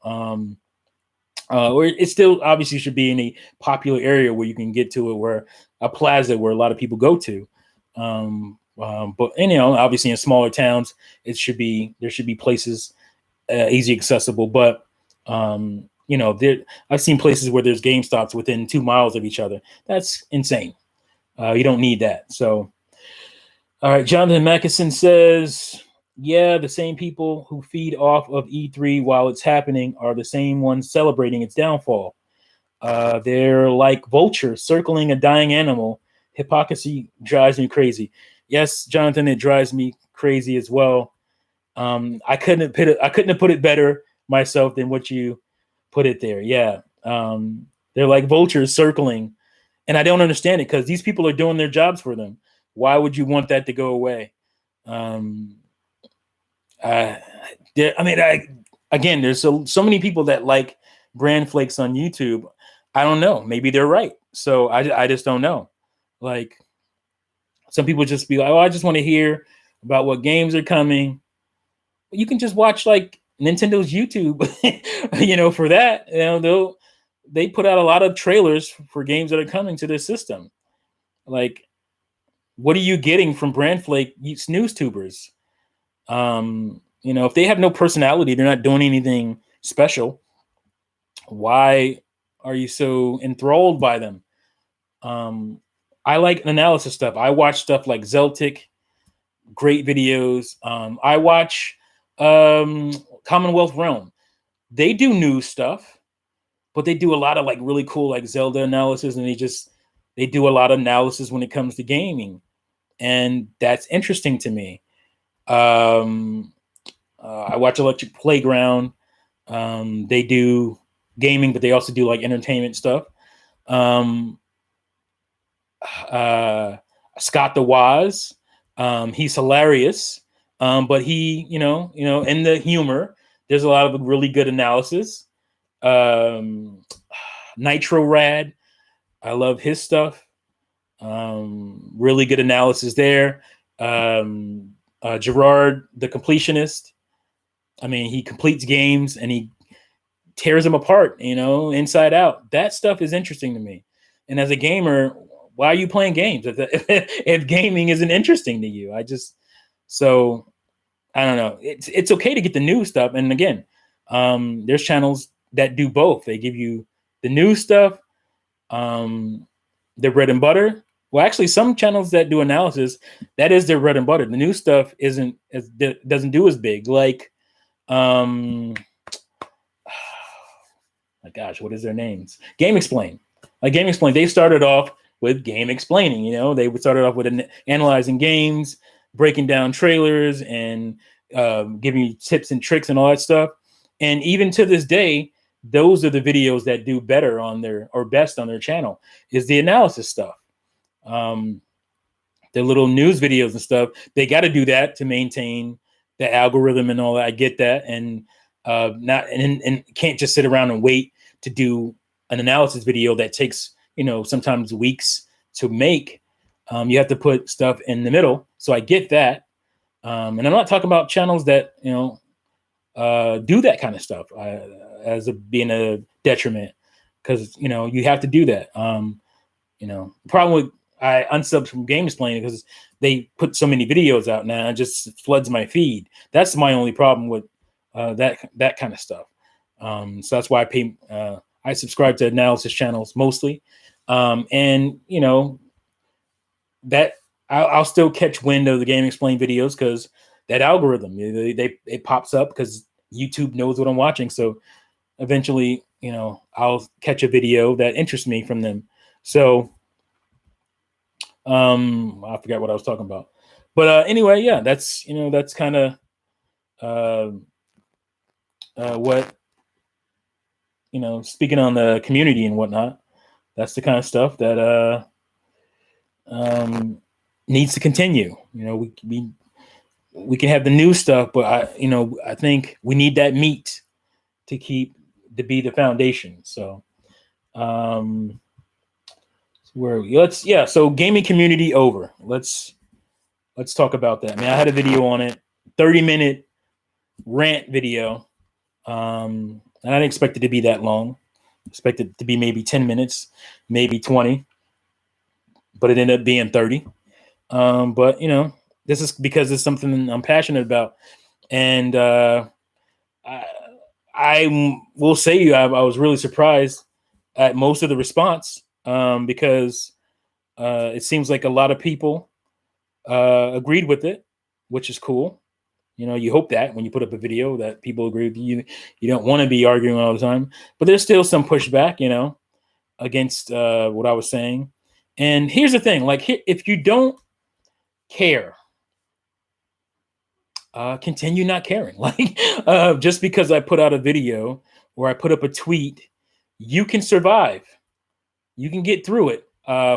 Or it still obviously should be in a popular area where you can get to it, where a plaza where a lot of people go to. But obviously in smaller towns, there should be places easy accessible. But I've seen places where there's GameStops within 2 miles of each other. That's insane. You don't need that. So, all right. Jonathan Mackison says, yeah, the same people who feed off of E3 while it's happening are the same ones celebrating its downfall. They're like vultures circling a dying animal. Hypocrisy drives me crazy. Yes, Jonathan, it drives me crazy as well. I couldn't have put it better myself than what you put it there. Yeah. They're like vultures circling, and I don't understand it, because these people are doing their jobs for them. Why would you want that to go away? Again, there's so many people that like brand flakes on YouTube. I don't know. Maybe they're right. So I just don't know. Like, some people just be like, oh, I just want to hear about what games are coming. You can just watch like Nintendo's YouTube, for that. They put out a lot of trailers for games that are coming to their system. Like, what are you getting from brand flake snooze tubers? If they have no personality, they're not doing anything special. Why are you so enthralled by them? I like analysis stuff. I watch stuff like Zeltic, great videos. I watch Commonwealth Realm. They do news stuff, but they do a lot of like really cool like Zelda analysis, and they do a lot of analysis when it comes to gaming, and that's interesting to me. I watch Electric Playground. They do gaming, but they also do like entertainment stuff. Scott the Waz, he's hilarious, but he, in the humor, there's a lot of really good analysis. Nitro Rad, I love his stuff. Really good analysis there. Gerard, the completionist. I mean, he completes games and he tears them apart, inside out. That stuff is interesting to me. And as a gamer, why are you playing games if gaming isn't interesting to you? So I don't know. It's okay to get the new stuff. And again, there's channels that do both. They give you the new stuff, their bread and butter. Well, actually, some channels that do analysis, that is their bread and butter. The new stuff doesn't do as big. Like, my gosh, what is their names? Game Explain. Like Game Explain, they started off with game explaining. They would start off with analyzing games, breaking down trailers, and giving you tips and tricks and all that stuff. And even to this day, those are the videos that do better best on their channel, is the analysis stuff. The little news videos and stuff, they got to do that to maintain the algorithm and all that. I get that. And and can't just sit around and wait to do an analysis video that takes, sometimes weeks to make. You have to put stuff in the middle. So I get that. And I'm not talking about channels that, do that kind of stuff being a detriment, because, you have to do that. Problem with I unsubbed from Game Explain because they put so many videos out now, it just floods my feed. That's my only problem with that kind of stuff. So that's why I subscribe to analysis channels mostly. And that I'll still catch wind of the Game Explain videos because that algorithm, it pops up because YouTube knows what I'm watching. So eventually, I'll catch a video that interests me from them. So I forgot what I was talking about. But anyway, yeah, that's kind of what, speaking on the community and whatnot, that's the kind of stuff that needs to continue. We can have the new stuff, but I think we need that meat to be the foundation. So where are we? So gaming community over. Let's talk about that. I mean, I had a video on it, 30-minute rant video. And I didn't expect it to be that long. I expected it to be maybe 10 minutes, maybe 20, but it ended up being 30. But this is because it's something I'm passionate about. And I will say I was really surprised at most of the response, because it seems like a lot of people agreed with it, which is cool. You hope that when you put up a video that people agree with you. You don't want to be arguing all the time, but there's still some pushback, against what I was saying. And here's the thing, like, if you don't care, continue not caring. Like, just because I put out a video or I put up a tweet, you can survive. You can get through it.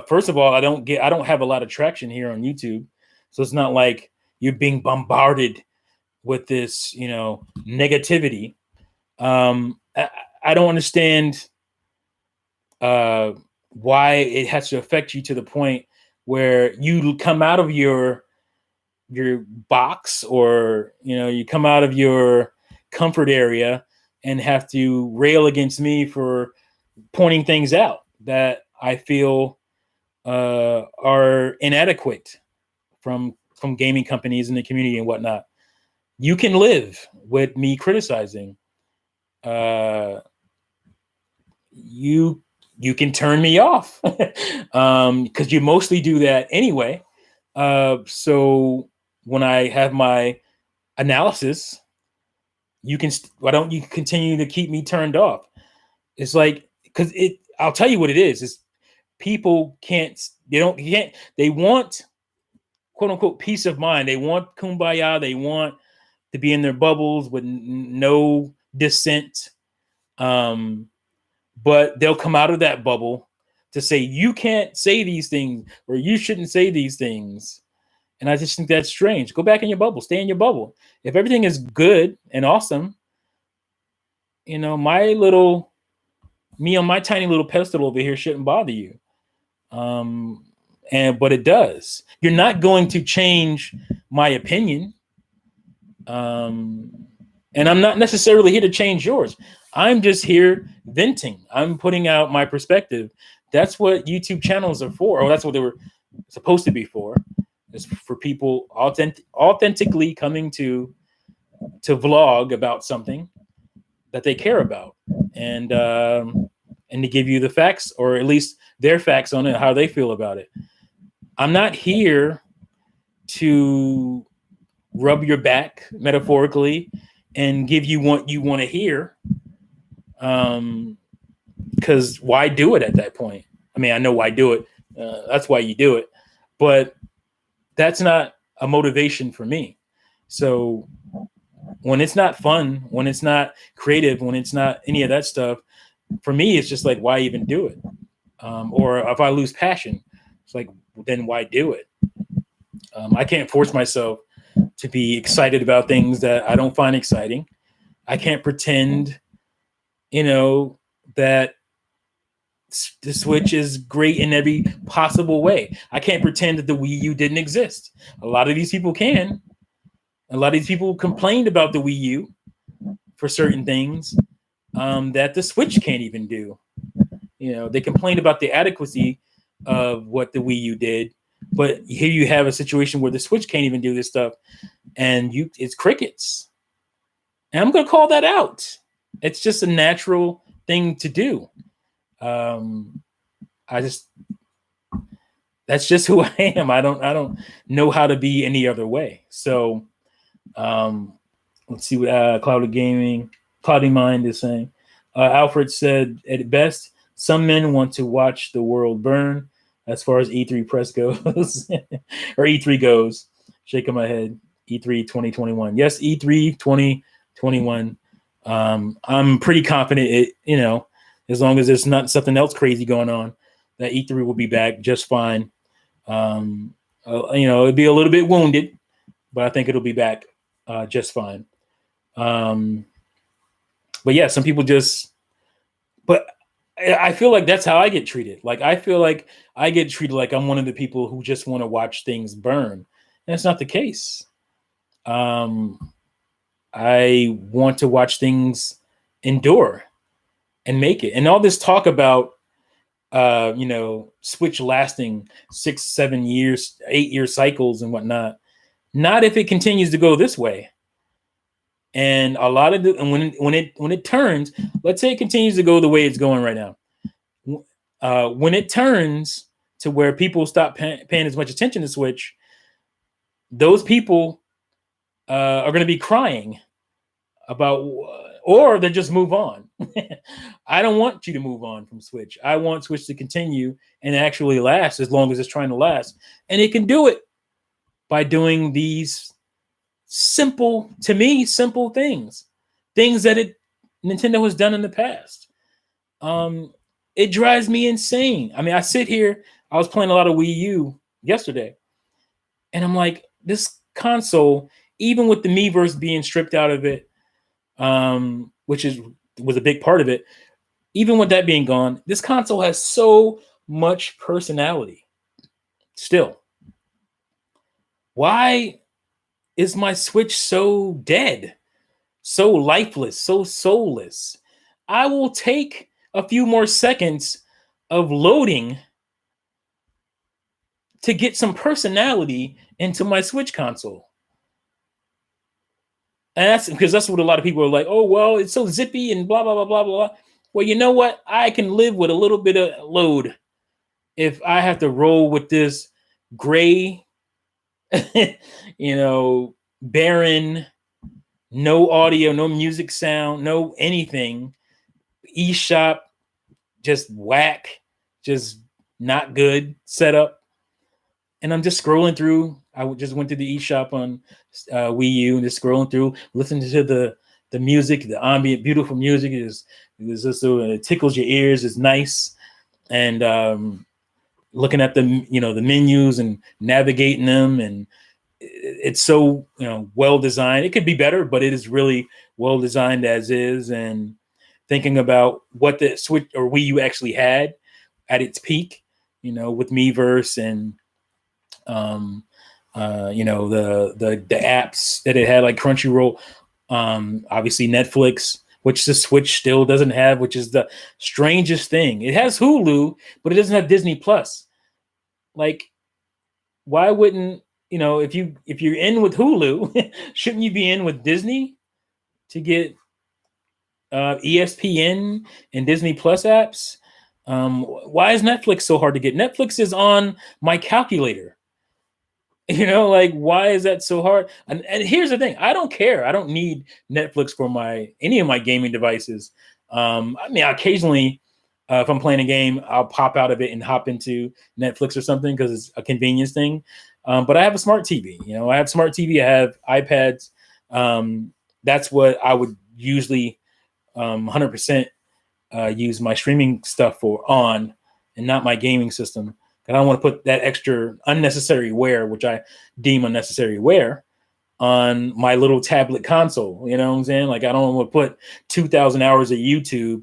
First of all, I don't have a lot of traction here on YouTube, so it's not like you're being bombarded with this, negativity. I don't understand why it has to affect you to the point where you come out of your box, or you come out of your comfort area and have to rail against me for pointing things out that I feel are inadequate from gaming companies in the community and whatnot. You can live with me criticizing. You can turn me off because you mostly do that anyway. So when I have my analysis, why don't you continue to keep me turned off? It's like, because I'll tell you what it is people they want, quote unquote, peace of mind. They want kumbaya. They want to be in their bubbles with no dissent. But they'll come out of that bubble to say, you can't say these things, or you shouldn't say these things. And I just think that's strange. Go back in your bubble, stay in your bubble. If everything is good and awesome, me on my tiny little pedestal over here shouldn't bother you. but it does. You're not going to change my opinion. And I'm not necessarily here to change yours. I'm just here venting. I'm putting out my perspective. That's what YouTube channels are for, or that's what they were supposed to be for. It's for people authentically coming to vlog about something that they care about, and to give you the facts, or at least their facts on it, how they feel about it. I'm not here to rub your back metaphorically and give you what you want to hear. Because why do it at that point? I mean, I know why do it. That's why you do it. But that's not a motivation for me. So when it's not fun, when it's not creative, when it's not any of that stuff, for me, it's just like, why even do it? Or if I lose passion, it's like, then why do it? I can't force myself to be excited about things that I don't find exciting. I can't pretend, that the Switch is great in every possible way. I can't pretend that the Wii U didn't exist. A lot of these people can. A lot of these people complained about the Wii U for certain things that the Switch can't even do. They complained about the adequacy of what the Wii U did, but here you have a situation where the Switch can't even do this stuff, and it's crickets. And I'm going to call that out. It's just a natural thing to do. That's just who I am. I don't know how to be any other way. So, let's see what Cloudy Mind is saying. Alfred said, at best, some men want to watch the world burn. As far as E3 press goes, or E3 goes, shaking my head. E3 2021. Yes, E3 2021. I'm pretty confident as long as there's not something else crazy going on, that E3 will be back just fine. It'd be a little bit wounded, but I think it'll be back just fine. But yeah, some people but I feel like that's how I get treated. Like, I feel like I get treated like I'm one of the people who just want to watch things burn. And that's not the case. I want to watch things endure and make it. And all this talk about, Switch lasting 6-7 years, 8-year cycles and whatnot. Not if it continues to go this way. And a lot of when it turns, let's say it continues to go the way it's going right now. When it turns to where people stop paying as much attention to Switch, those people are going to be crying about, or they just move on. I don't want you to move on from Switch. I want Switch to continue and actually last as long as it's trying to last. And it can do it by doing these simple things that Nintendo has done in the past. It drives me insane. I mean, I sit here, I was playing a lot of Wii U yesterday, and I'm like, this console, even with the Miiverse being stripped out of it, which was a big part of it, even with that being gone, this console has so much personality still. Why is my Switch so dead, so lifeless, so soulless? I will take a few more seconds of loading to get some personality into my Switch console. And that's what a lot of people are like, oh, well, it's so zippy and blah, blah, blah, blah, blah. Well, you know what? I can live with a little bit of load if I have to roll with this gray, barren, no audio, no music sound, no anything. eShop, just whack, just not good setup. And I'm just scrolling through. I just went to the eShop on Wii U and just scrolling through, listening to the music, the ambient, beautiful music. It tickles your ears. It's nice. And looking at the menus and navigating them, and it's so well designed. It could be better, but it is really well designed as is. And thinking about what the Switch or Wii U actually had at its peak, with Miiverse and the apps that it had, like Crunchyroll, obviously Netflix, which the Switch still doesn't have, which is the strangest thing. It has Hulu, but it doesn't have Disney Plus. Like, why wouldn't if you're in with Hulu, shouldn't you be in with Disney to get ESPN and Disney Plus apps? Why is Netflix so hard to get? Netflix is on my calculator. Like, why is that so hard? And here's the thing: I don't care. I don't need Netflix for any of my gaming devices. I mean, occasionally, if I'm playing a game, I'll pop out of it and hop into Netflix or something because it's a convenience thing. But I have a smart TV. I have smart TV. I have iPads. That's what I would usually 100% use my streaming stuff on, and not my gaming system. I don't want to put that extra unnecessary wear, which I deem unnecessary wear, on my little tablet console. You know what I'm saying? Like, I don't want to put 2,000 hours of YouTube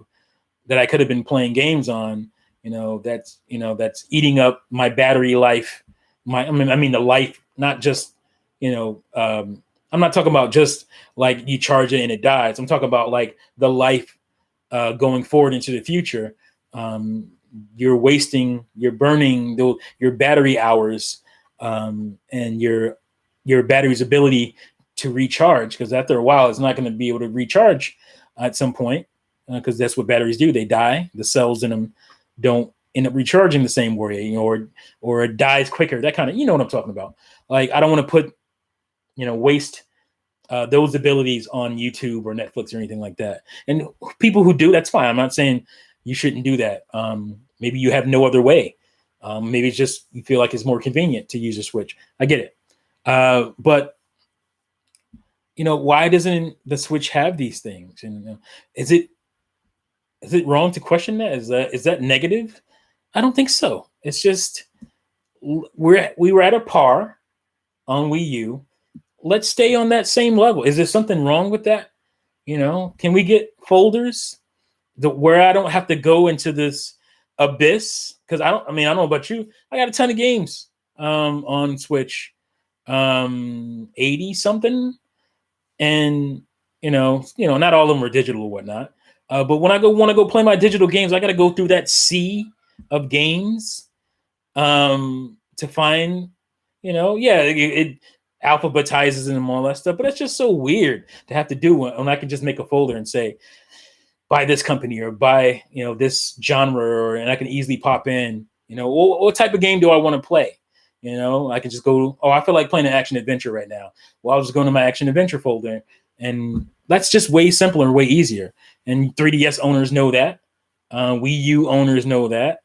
that I could have been playing games on. That's eating up my battery life. I mean the life, not just I'm not talking about just like you charge it and it dies. I'm talking about like the life going forward into the future. You're burning your battery hours, and your battery's ability to recharge, because after a while it's not going to be able to recharge at some point, because that's what batteries do. They die. The cells in them don't end up recharging the same way, or it dies quicker. That kind of, what I'm talking about. Like, I don't want to put waste those abilities on YouTube or Netflix or anything like that. And people who do, that's fine. I'm not saying you shouldn't do that. Maybe you have no other way. Maybe it's just you feel like it's more convenient to use a Switch. I get it. But why doesn't the Switch have these things? And is it wrong to question that? Is that negative? I don't think so. It's just we were at a par on Wii U. Let's stay on that same level. Is there something wrong with that? Can we get folders where I don't have to go into this abyss? Because I don't know about you. I got a ton of games on Switch, 80 something, and not all of them are digital or whatnot. But when I want to go play my digital games, I got to go through that sea of games to find, it alphabetizes them and all that stuff. But it's just so weird to have to do when I can just make a folder and say, buy this company or buy, this genre, and I can easily pop in, what type of game do I want to play? I can just go, I feel like playing an action adventure right now. Well, I'll just go to my action adventure folder, and that's just way simpler, way easier. And 3DS owners know that. Wii U owners know that.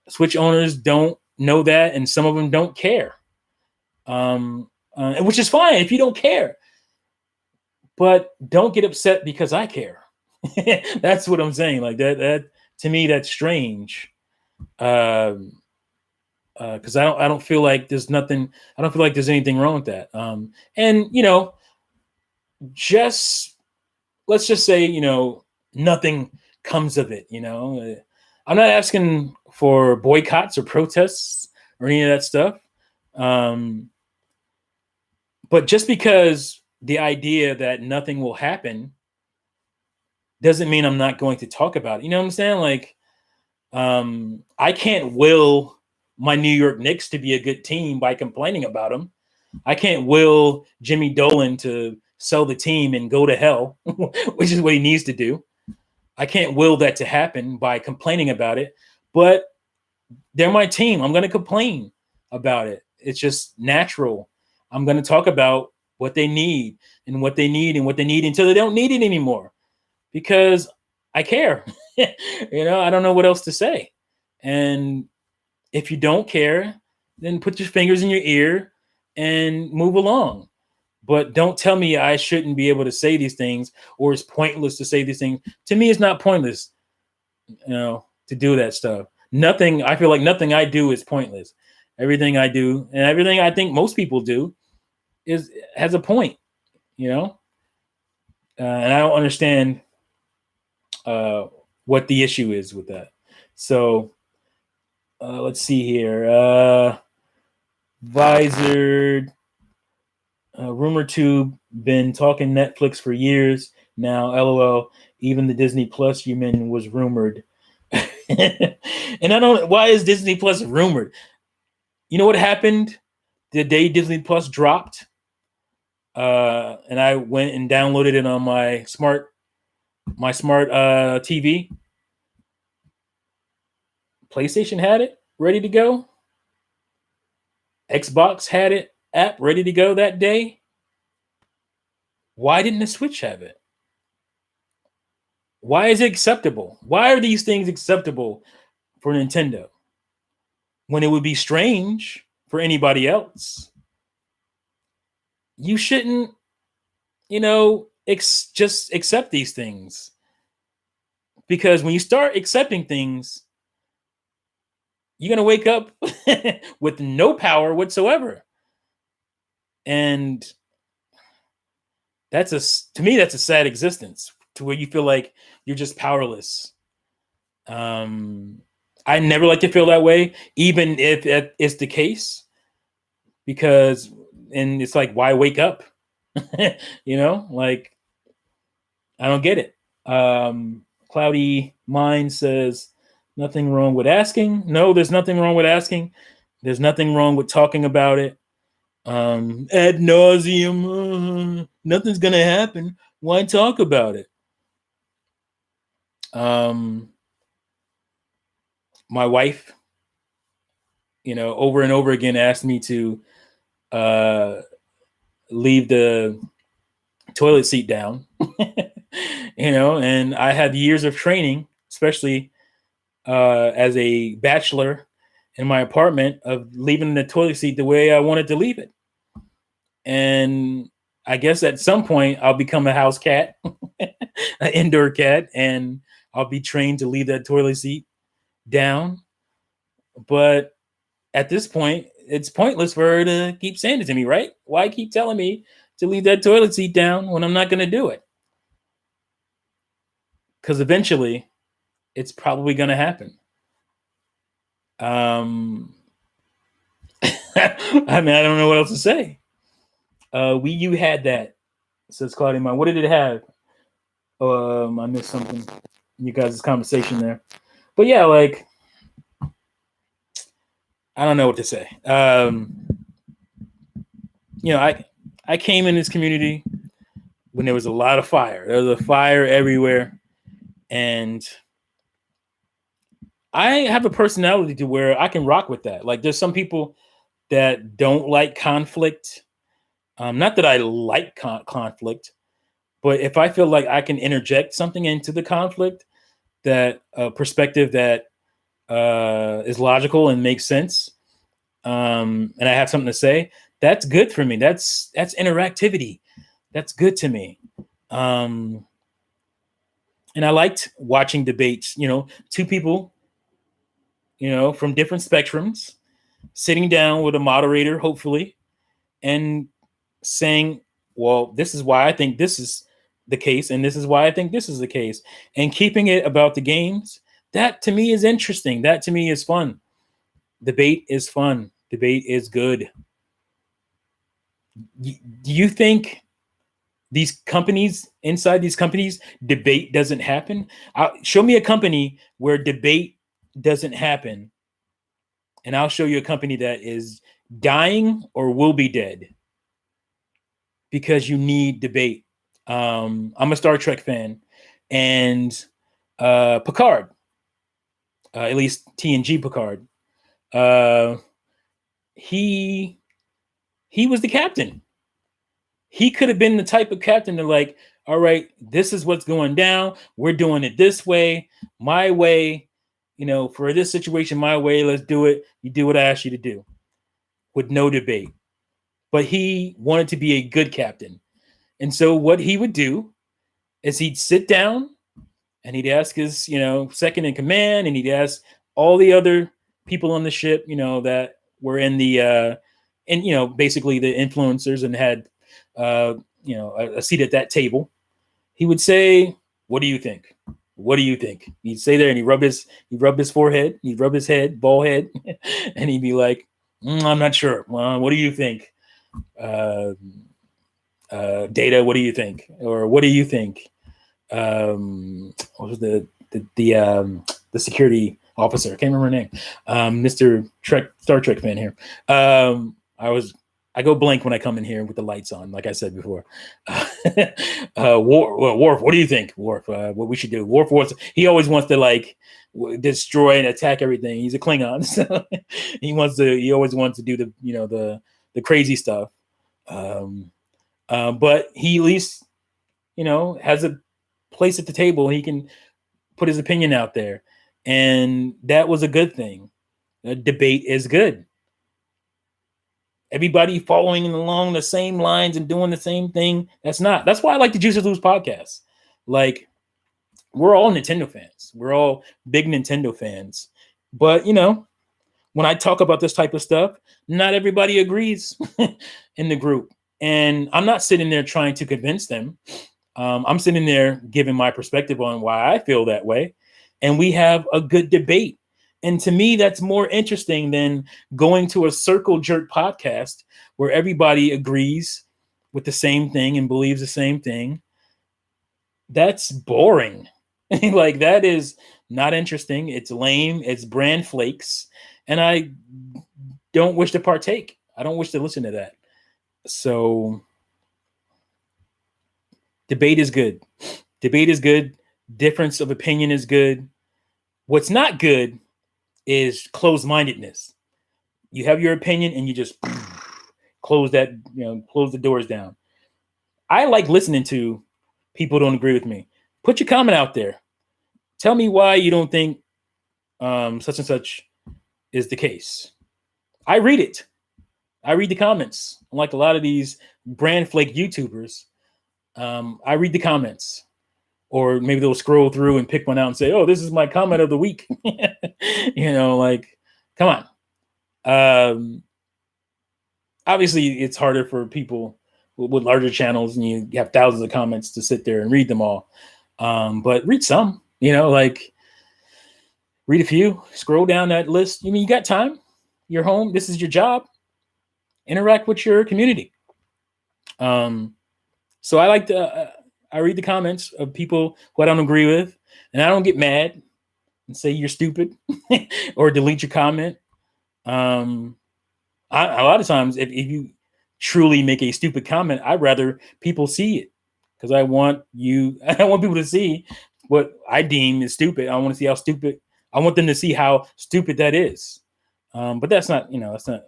Switch owners don't know that, and some of them don't care. Which is fine if you don't care. But don't get upset because I care. That's what I'm saying. Like that to me, that's strange. Because I don't feel like there's nothing. I don't feel like there's anything wrong with that. And let's just say nothing comes of it. I'm not asking for boycotts or protests or any of that stuff. But just because the idea that nothing will happen doesn't mean I'm not going to talk about it. You know what I'm saying? Like, I can't will my New York Knicks to be a good team by complaining about them. I can't will Jimmy Dolan to sell the team and go to hell, which is what he needs to do. I can't will that to happen by complaining about it, but they're my team. I'm going to complain about it. It's just natural. I'm going to talk about what they need and what they need and what they need until they don't need it anymore, because I care. I don't know what else to say. And if you don't care, then put your fingers in your ear and move along. But don't tell me I shouldn't be able to say these things, or it's pointless to say these things. To me, it's not pointless, to do that stuff. I feel like nothing I do is pointless. Everything I do, and everything I think most people do, has a point, and I don't understand what the issue is with that. So Let's see here. Visor, rumor tube, been talking Netflix for years now. LOL. Even the Disney Plus human was rumored. And I don't. Why is Disney Plus rumored? You know what happened the day Disney Plus dropped? And I went and downloaded it on my smart TV. PlayStation had it ready to go. Xbox had it app ready to go that day. Why didn't the Switch have it? Why is it acceptable? Why are these things acceptable for Nintendo when it would be strange for anybody else? You shouldn't, just accept these things, because when you start accepting things, you're going to wake up with no power whatsoever. And to me, that's a sad existence, to where you feel like you're just powerless. I never like to feel that way, even if it's the case, because, and it's like, why wake up? Like, I don't get it. Cloudy Mind says, nothing wrong with asking. No, there's nothing wrong with asking. There's nothing wrong with talking about it. Ad nauseum. Nothing's going to happen. Why talk about it? My wife, over and over again asked me to leave the toilet seat down. And I had years of training, especially as a bachelor in my apartment, of leaving the toilet seat the way I wanted to leave it. And I guess at some point I'll become a house cat, an indoor cat, and I'll be trained to leave that toilet seat down. But at this point, it's pointless for her to keep saying it to me, right? Why keep telling me to leave that toilet seat down when I'm not going to do it? Because eventually it's probably going to happen. I mean, I don't know what else to say. Wii U had that, says Claudia Mine. What did it have? I missed something in you guys' conversation there. But yeah, like, I don't know what to say. I came in this community when there was a lot of fire. There was a fire everywhere. And I have a personality to where I can rock with that. Like, there's some people that don't like conflict. Not that I like conflict, but if I feel like I can interject something into the conflict, that perspective that is logical and makes sense, and I have something to say, that's good for me. That's interactivity. That's good to me. And I liked watching debates, two people, from different spectrums, sitting down with a moderator, hopefully, and saying, well, this is why I think this is the case, and this is why I think this is the case, and keeping it about the games. That to me is interesting. That to me is fun. Debate is fun. Debate is good. Do you think inside these companies, debate doesn't happen? Show me a company where debate doesn't happen, and I'll show you a company that is dying or will be dead because you need debate. I'm a Star Trek fan, and Picard, at least TNG Picard, he was the captain. He could have been the type of captain to, like, all right, this is what's going down. We're doing it this way, my way, for this situation, my way. Let's do it. You do what I asked you to do, with no debate. But he wanted to be a good captain. And so what he would do is he'd sit down and he'd ask his, second in command, and he'd ask all the other people on the ship, that were in the, basically the influencers, and had, a seat at that table. He would say, what do you think? What do you think? He'd say there and he'd rub his forehead, he'd rub his head, bald head, and he'd be like, I'm not sure. Well, what do you think? Data, what do you think? Or what do you think? What was the security officer? I can't remember her name. Mr. Star Trek fan here. I go blank when I come in here with the lights on, like I said before. Worf, what do you think, Worf? What we should do? Worf he always wants to like destroy and attack everything. He's a Klingon, so he always wants to do the crazy stuff. But he at least has a place at the table. He can put his opinion out there, and that was a good thing. A debate is good. Everybody following along the same lines and doing the same thing. That's why I like the Juice or Lose podcast. Like, we're all Nintendo fans. We're all big Nintendo fans. But, when I talk about this type of stuff, not everybody agrees in the group. And I'm not sitting there trying to convince them. I'm sitting there giving my perspective on why I feel that way. And we have a good debate. And to me, that's more interesting than going to a circle jerk podcast where everybody agrees with the same thing and believes the same thing. That's boring. Like, that is not interesting. It's lame. It's brand flakes. And I don't wish to partake. I don't wish to listen to that. So debate is good. Debate is good. Difference of opinion is good. What's not good is closed-mindedness. You have your opinion and you just close the doors down. I like listening to people who don't agree with me. Put your comment out there. Tell me why you don't think such and such is the case. I read it. I read the comments. Unlike a lot of these brand flake YouTubers, I read the comments. Or maybe they'll scroll through and pick one out and say, oh, this is my comment of the week. Like, come on. Obviously, it's harder for people with larger channels, and you have thousands of comments to sit there and read them all. But read some, like read a few, scroll down that list. You got time. You're home. This is your job. Interact with your community. So I like to... I read the comments of people who I don't agree with, and I don't get mad and say you're stupid or delete your comment. A lot of times, if you truly make a stupid comment, I'd rather people see it because I want people to see what I deem is stupid. I want to see how stupid. I want them to see how stupid that is. But that's not,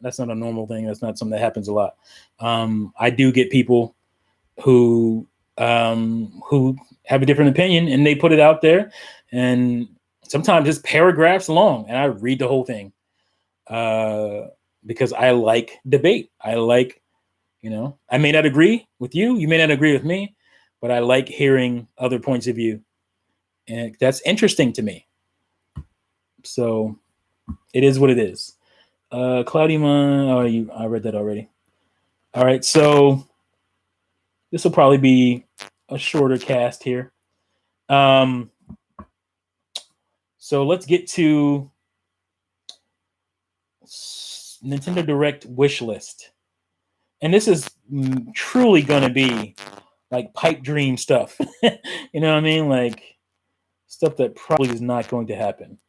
that's not a normal thing. That's not something that happens a lot. I do get people who have a different opinion and they put it out there, and sometimes it's paragraphs long, and I read the whole thing because I like debate. I like, I may not agree with you, you may not agree with me, but I like hearing other points of view, and that's interesting to me. So it is what it is. Cloudy Mon, I read that already. All right, so this will probably be a shorter cast here. So let's get to Nintendo Direct wish list. And this is truly going to be like pipe dream stuff. You know what I mean? Like stuff that probably is not going to happen.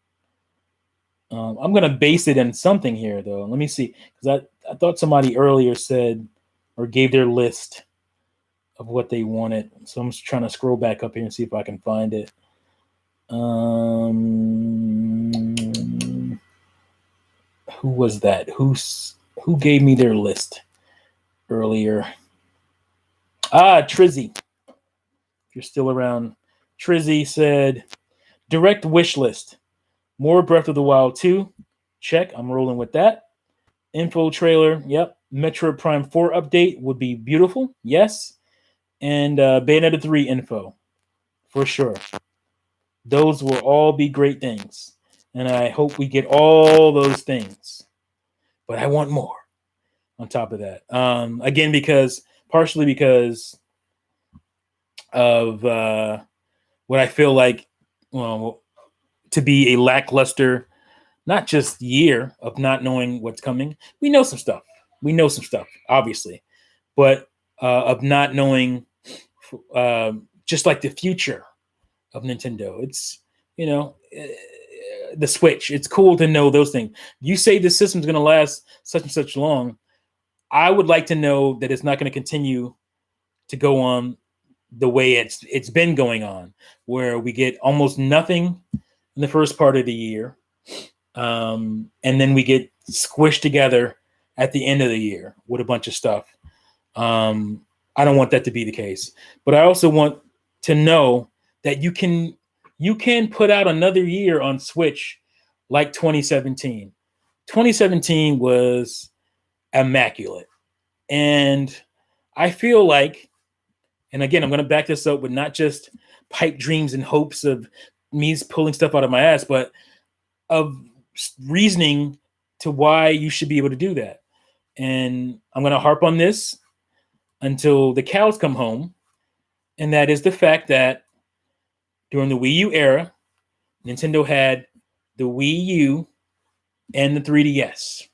I'm going to base it on something here, though. Let me see. Because I thought somebody earlier said or gave their list of what they wanted. So I'm just trying to scroll back up here and see if I can find it. Who was that? Who gave me their list earlier? Trizzy. If you're still around. Trizzy said, direct wish list. More Breath of the Wild 2. Check. I'm rolling with that. Info trailer. Yep. Metroid Prime 4 update would be beautiful. Yes. And Bayonetta 3 info, for sure. Those will all be great things. And I hope we get all those things. But I want more on top of that. Again, partially because of what I feel like well, to be a lackluster, not just year of not knowing what's coming. We know some stuff. We know some stuff, obviously, but of not knowing, just like the future of Nintendo. It's, you know, the Switch. It's cool to know those things. You say the system's going to last such and such long. I would like to know that it's not going to continue to go on the way it's been going on, where we get almost nothing in the first part of the year, and then we get squished together at the end of the year with a bunch of stuff. I don't want that to be the case, but I also want to know that you can put out another year on Switch like 2017. 2017 was immaculate, and I feel like, and again, I'm going to back this up with not just pipe dreams and hopes of me pulling stuff out of my ass, but of reasoning to why you should be able to do that. And I'm going to harp on this until the cows come home. And that is the fact that during the Wii U era, Nintendo had the Wii U and the 3DS.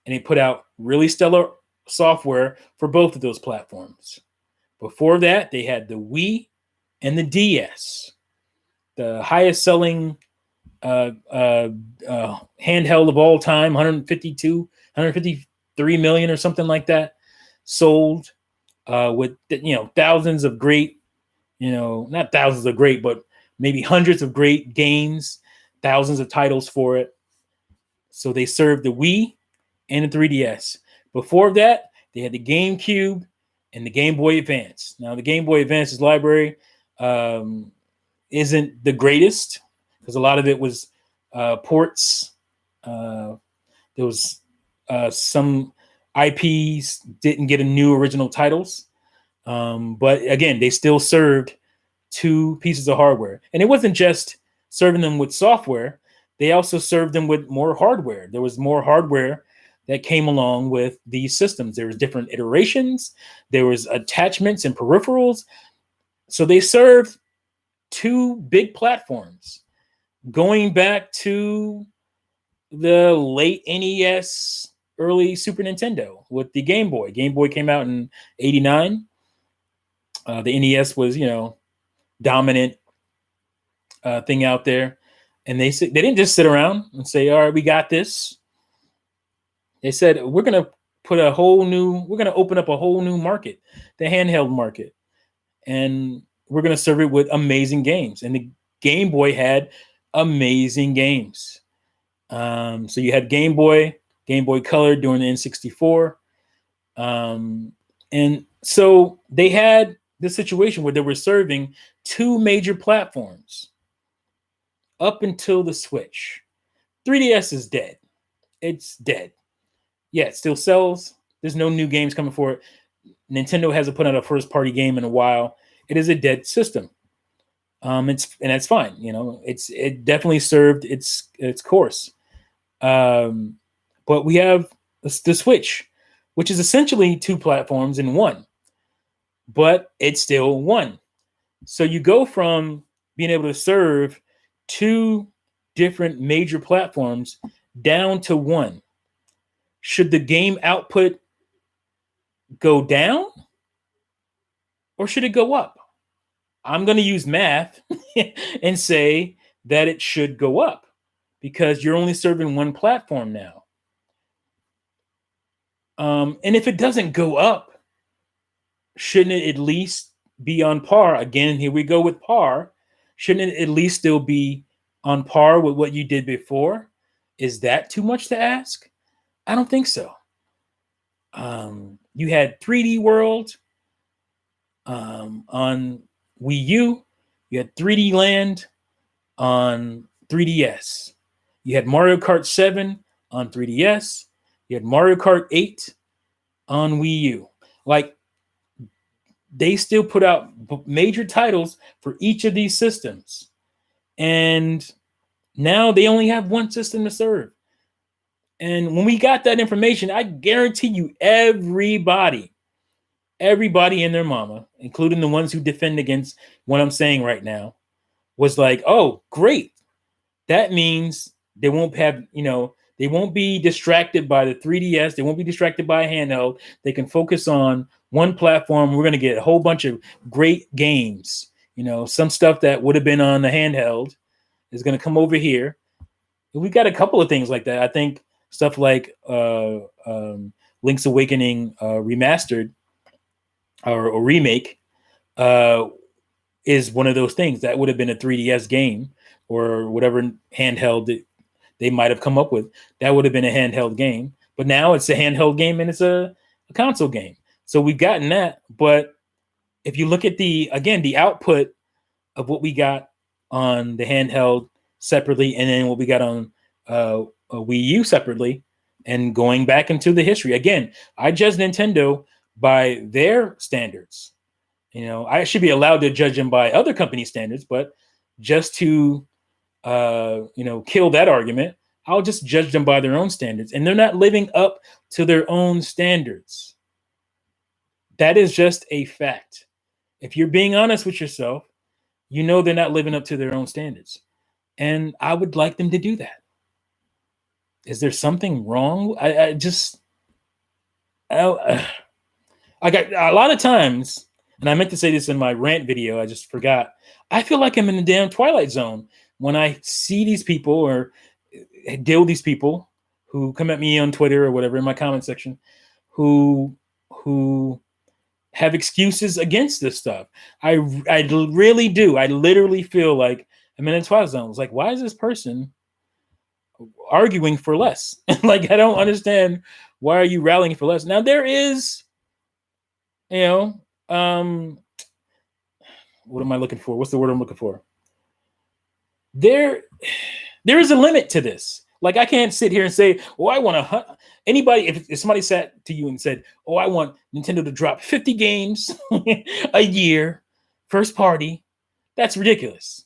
And they put out really stellar software for both of those platforms. Before that, they had the Wii and the DS, the highest selling handheld of all time, 153 million or something like that, sold, with thousands of great, not thousands of great, but maybe hundreds of great games, thousands of titles for it. So they served the Wii and the 3DS. Before that, they had the GameCube and the Game Boy Advance. Now, the Game Boy Advance's library isn't the greatest, because a lot of it was ports. There was some IPs didn't get a new original titles. But again, they still served two pieces of hardware. And it wasn't just serving them with software. They also served them with more hardware. There was more hardware that came along with these systems. There was different iterations. There was attachments and peripherals. So they served two big platforms, going back to the late NES, early Super Nintendo with the Game Boy. Game Boy came out in '89. The NES was, dominant thing out there. And they didn't just sit around and say, all right, we got this. They said, we're going to open up a whole new market, the handheld market. And we're going to serve it with amazing games. And the Game Boy had amazing games. So you had Game Boy Color during the N64. And so they had this situation where they were serving two major platforms up until the Switch. 3DS is dead. It's dead. Yeah, it still sells. There's no new games coming for it. Nintendo hasn't put out a first-party game in a while. It is a dead system. And that's fine. It definitely served its course. But we have the Switch, which is essentially two platforms in one, but it's still one. So you go from being able to serve two different major platforms down to one. Should the game output go down, or should it go up? I'm going to use math and say that it should go up, because you're only serving one platform now. And if it doesn't go up, shouldn't it at least be on par? Again, here we go with par. Shouldn't it at least still be on par with what you did before? Is that too much to ask? I don't think so. You had 3D World on Wii U. You had 3D Land on 3DS. You had Mario Kart 7 on 3DS. You had Mario Kart 8 on Wii U. Like, they still put out major titles for each of these systems. And now they only have one system to serve. And when we got that information, I guarantee you everybody and their mama, including the ones who defend against what I'm saying right now, was like, oh, great. That means they won't have, they won't be distracted by the 3DS. They won't be distracted by a handheld. They can focus on one platform. We're going to get a whole bunch of great games. Some stuff that would have been on the handheld is going to come over here. We got a couple of things like that. I think stuff like Link's Awakening remastered or remake is one of those things that would have been a 3DS game or whatever handheld that they might have come up with. That would have been a handheld game, but now it's a handheld game and it's a console game. So we've gotten that. But if you look at the output of what we got on the handheld separately, and then what we got on a Wii U separately, and going back into the history again, I judge Nintendo by their standards. I should be allowed to judge them by other company standards, but just to kill that argument, I'll just judge them by their own standards, and they're not living up to their own standards. That is just a fact. If you're being honest with yourself, they're not living up to their own standards, and I would like them to do that. Is there something wrong? I got a lot of times, and I meant to say this in my rant video, I just forgot. I feel like I'm in the damn Twilight Zone when I see these people or deal with these people who come at me on Twitter or whatever in my comment section, who have excuses against this stuff. I really do. I literally feel like I'm in a Twilight Zone. It's like, why is this person arguing for less? Like, I don't understand. Why are you rallying for less? Now there is, what am I looking for? What's the word I'm looking for? There is a limit to this. Like, I can't sit here and say, oh, I want to anybody. If somebody sat to you and said, oh, I want Nintendo to drop 50 games a year, first party, that's ridiculous.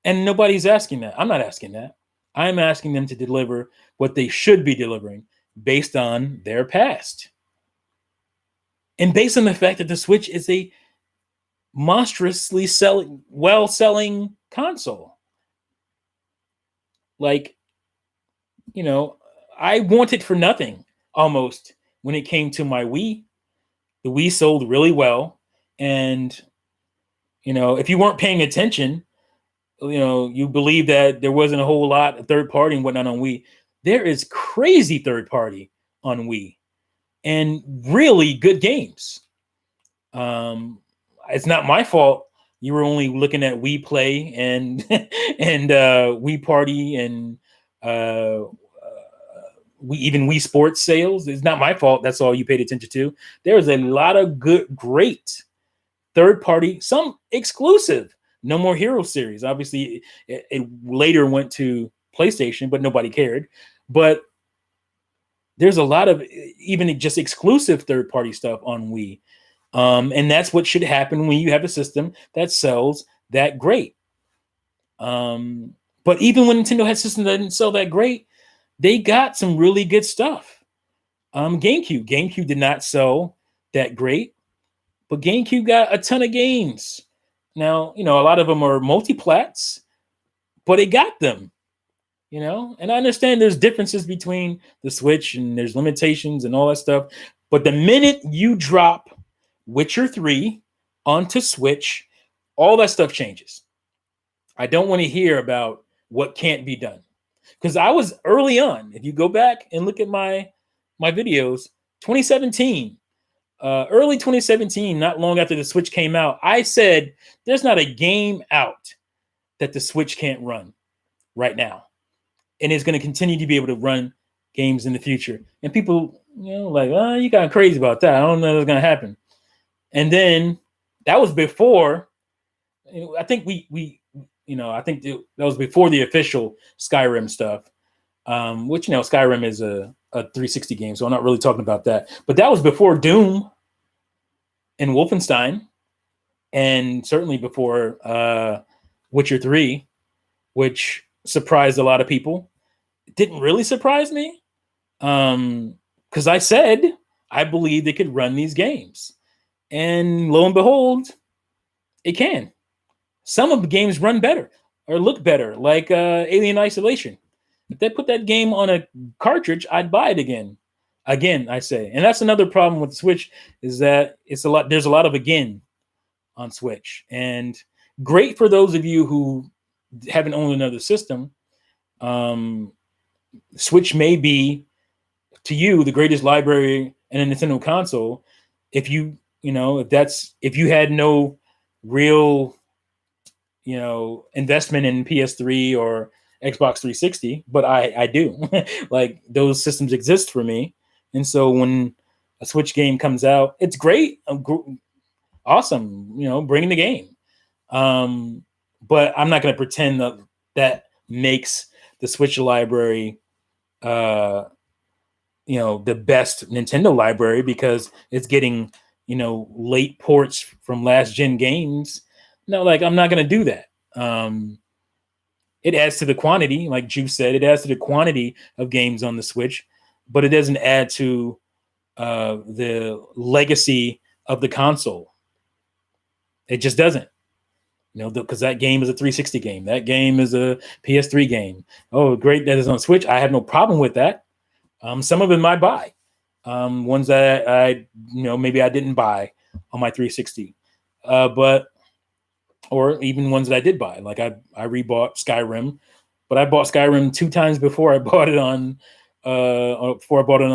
And nobody's asking that. I'm not asking that. I'm asking them to deliver what they should be delivering based on their past. And based on the fact that the Switch is a monstrously well-selling console. Like, I wanted for nothing almost when it came to my Wii. The Wii sold really well. And, if you weren't paying attention, you believe that there wasn't a whole lot of third party and whatnot on Wii. There is crazy third party on Wii and really good games. It's not my fault. You were only looking at Wii Play and Wii Party and even Wii Sports sales. It's not my fault. That's all you paid attention to. There's a lot of great third party, some exclusive. No More Hero series. Obviously, it later went to PlayStation, but nobody cared. But there's a lot of even just exclusive third-party stuff on Wii. And that's what should happen when you have a system that sells that great. But even when Nintendo had systems that didn't sell that great, they got some really good stuff. GameCube did not sell that great, but GameCube got a ton of games. Now, a lot of them are multi-plats, but it got them, and I understand there's differences between the Switch and there's limitations and all that stuff. But the minute you drop Witcher 3 onto Switch, all that stuff changes. I don't want to hear about what can't be done. Because I was early on. If you go back and look at my videos, 2017, early 2017, not long after the Switch came out, I said there's not a game out that the Switch can't run right now. And it's going to continue to be able to run games in the future. And people, like, oh, you got crazy about that. I don't know what's going to happen. And then that was before, I think that was before the official Skyrim stuff, which, Skyrim is a 360 game, so I'm not really talking about that. But that was before Doom and Wolfenstein, and certainly before Witcher 3, which surprised a lot of people. It didn't really surprise me, because I said I believe they could run these games. And lo and behold, it can. some of the games run better or look better, like Alien Isolation. If they put that game on a cartridge, I'd buy it again. Again, I say. And that's another problem with the Switch, is that there's a lot of again on Switch. And great for those of you who haven't owned another system. Switch may be, to you, the greatest library in a Nintendo console. If you had no real, investment in PS3 or Xbox 360, but I do. Like, those systems exist for me. And so when a Switch game comes out, it's great. Awesome. Bring the game. But I'm not going to pretend that makes the Switch library, the best Nintendo library, because it's getting, late ports from last gen games. No, like, I'm not going to do that. It adds to the quantity, like Juice said, it adds to the quantity of games on the Switch, but it doesn't add to the legacy of the console. It just doesn't. Because that game is a 360 game. That game is a PS3 game. Oh, great that is on Switch. I have no problem with that. Some of them I buy. Ones that I maybe I didn't buy on my 360. Or even ones that I did buy. Like I rebought Skyrim, but I bought Skyrim 2 times before I bought it on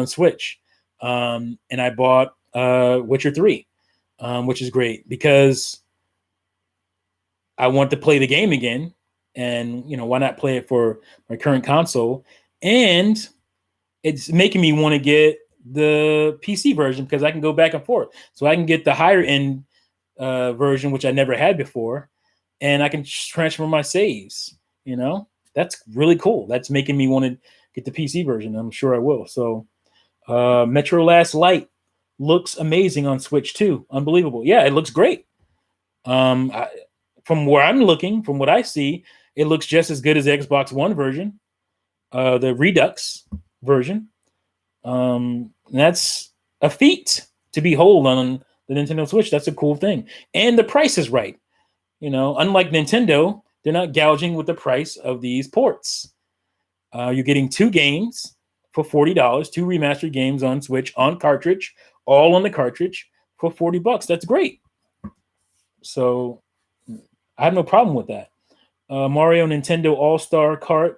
Switch. And I bought Witcher 3, which is great because I want to play the game again, and why not play it for my current console? And it's making me want to get the PC version because I can go back and forth. So I can get the higher end version, which I never had before, and I can transfer my saves. That's really cool. That's making me want to get the PC version. I'm sure I will. So Metro Last Light looks amazing on Switch too. Unbelievable. Yeah, it looks great. From where I'm looking, from what I see, it looks just as good as the Xbox One version, the Redux version. That's a feat to behold on the Nintendo Switch. That's a cool thing. And the price is right. Unlike Nintendo, they're not gouging with the price of these ports. You're getting 2 games for $40, 2 remastered games on Switch on cartridge, all on the cartridge for $40. That's great. So I have no problem with that. Mario Nintendo All-Star Kart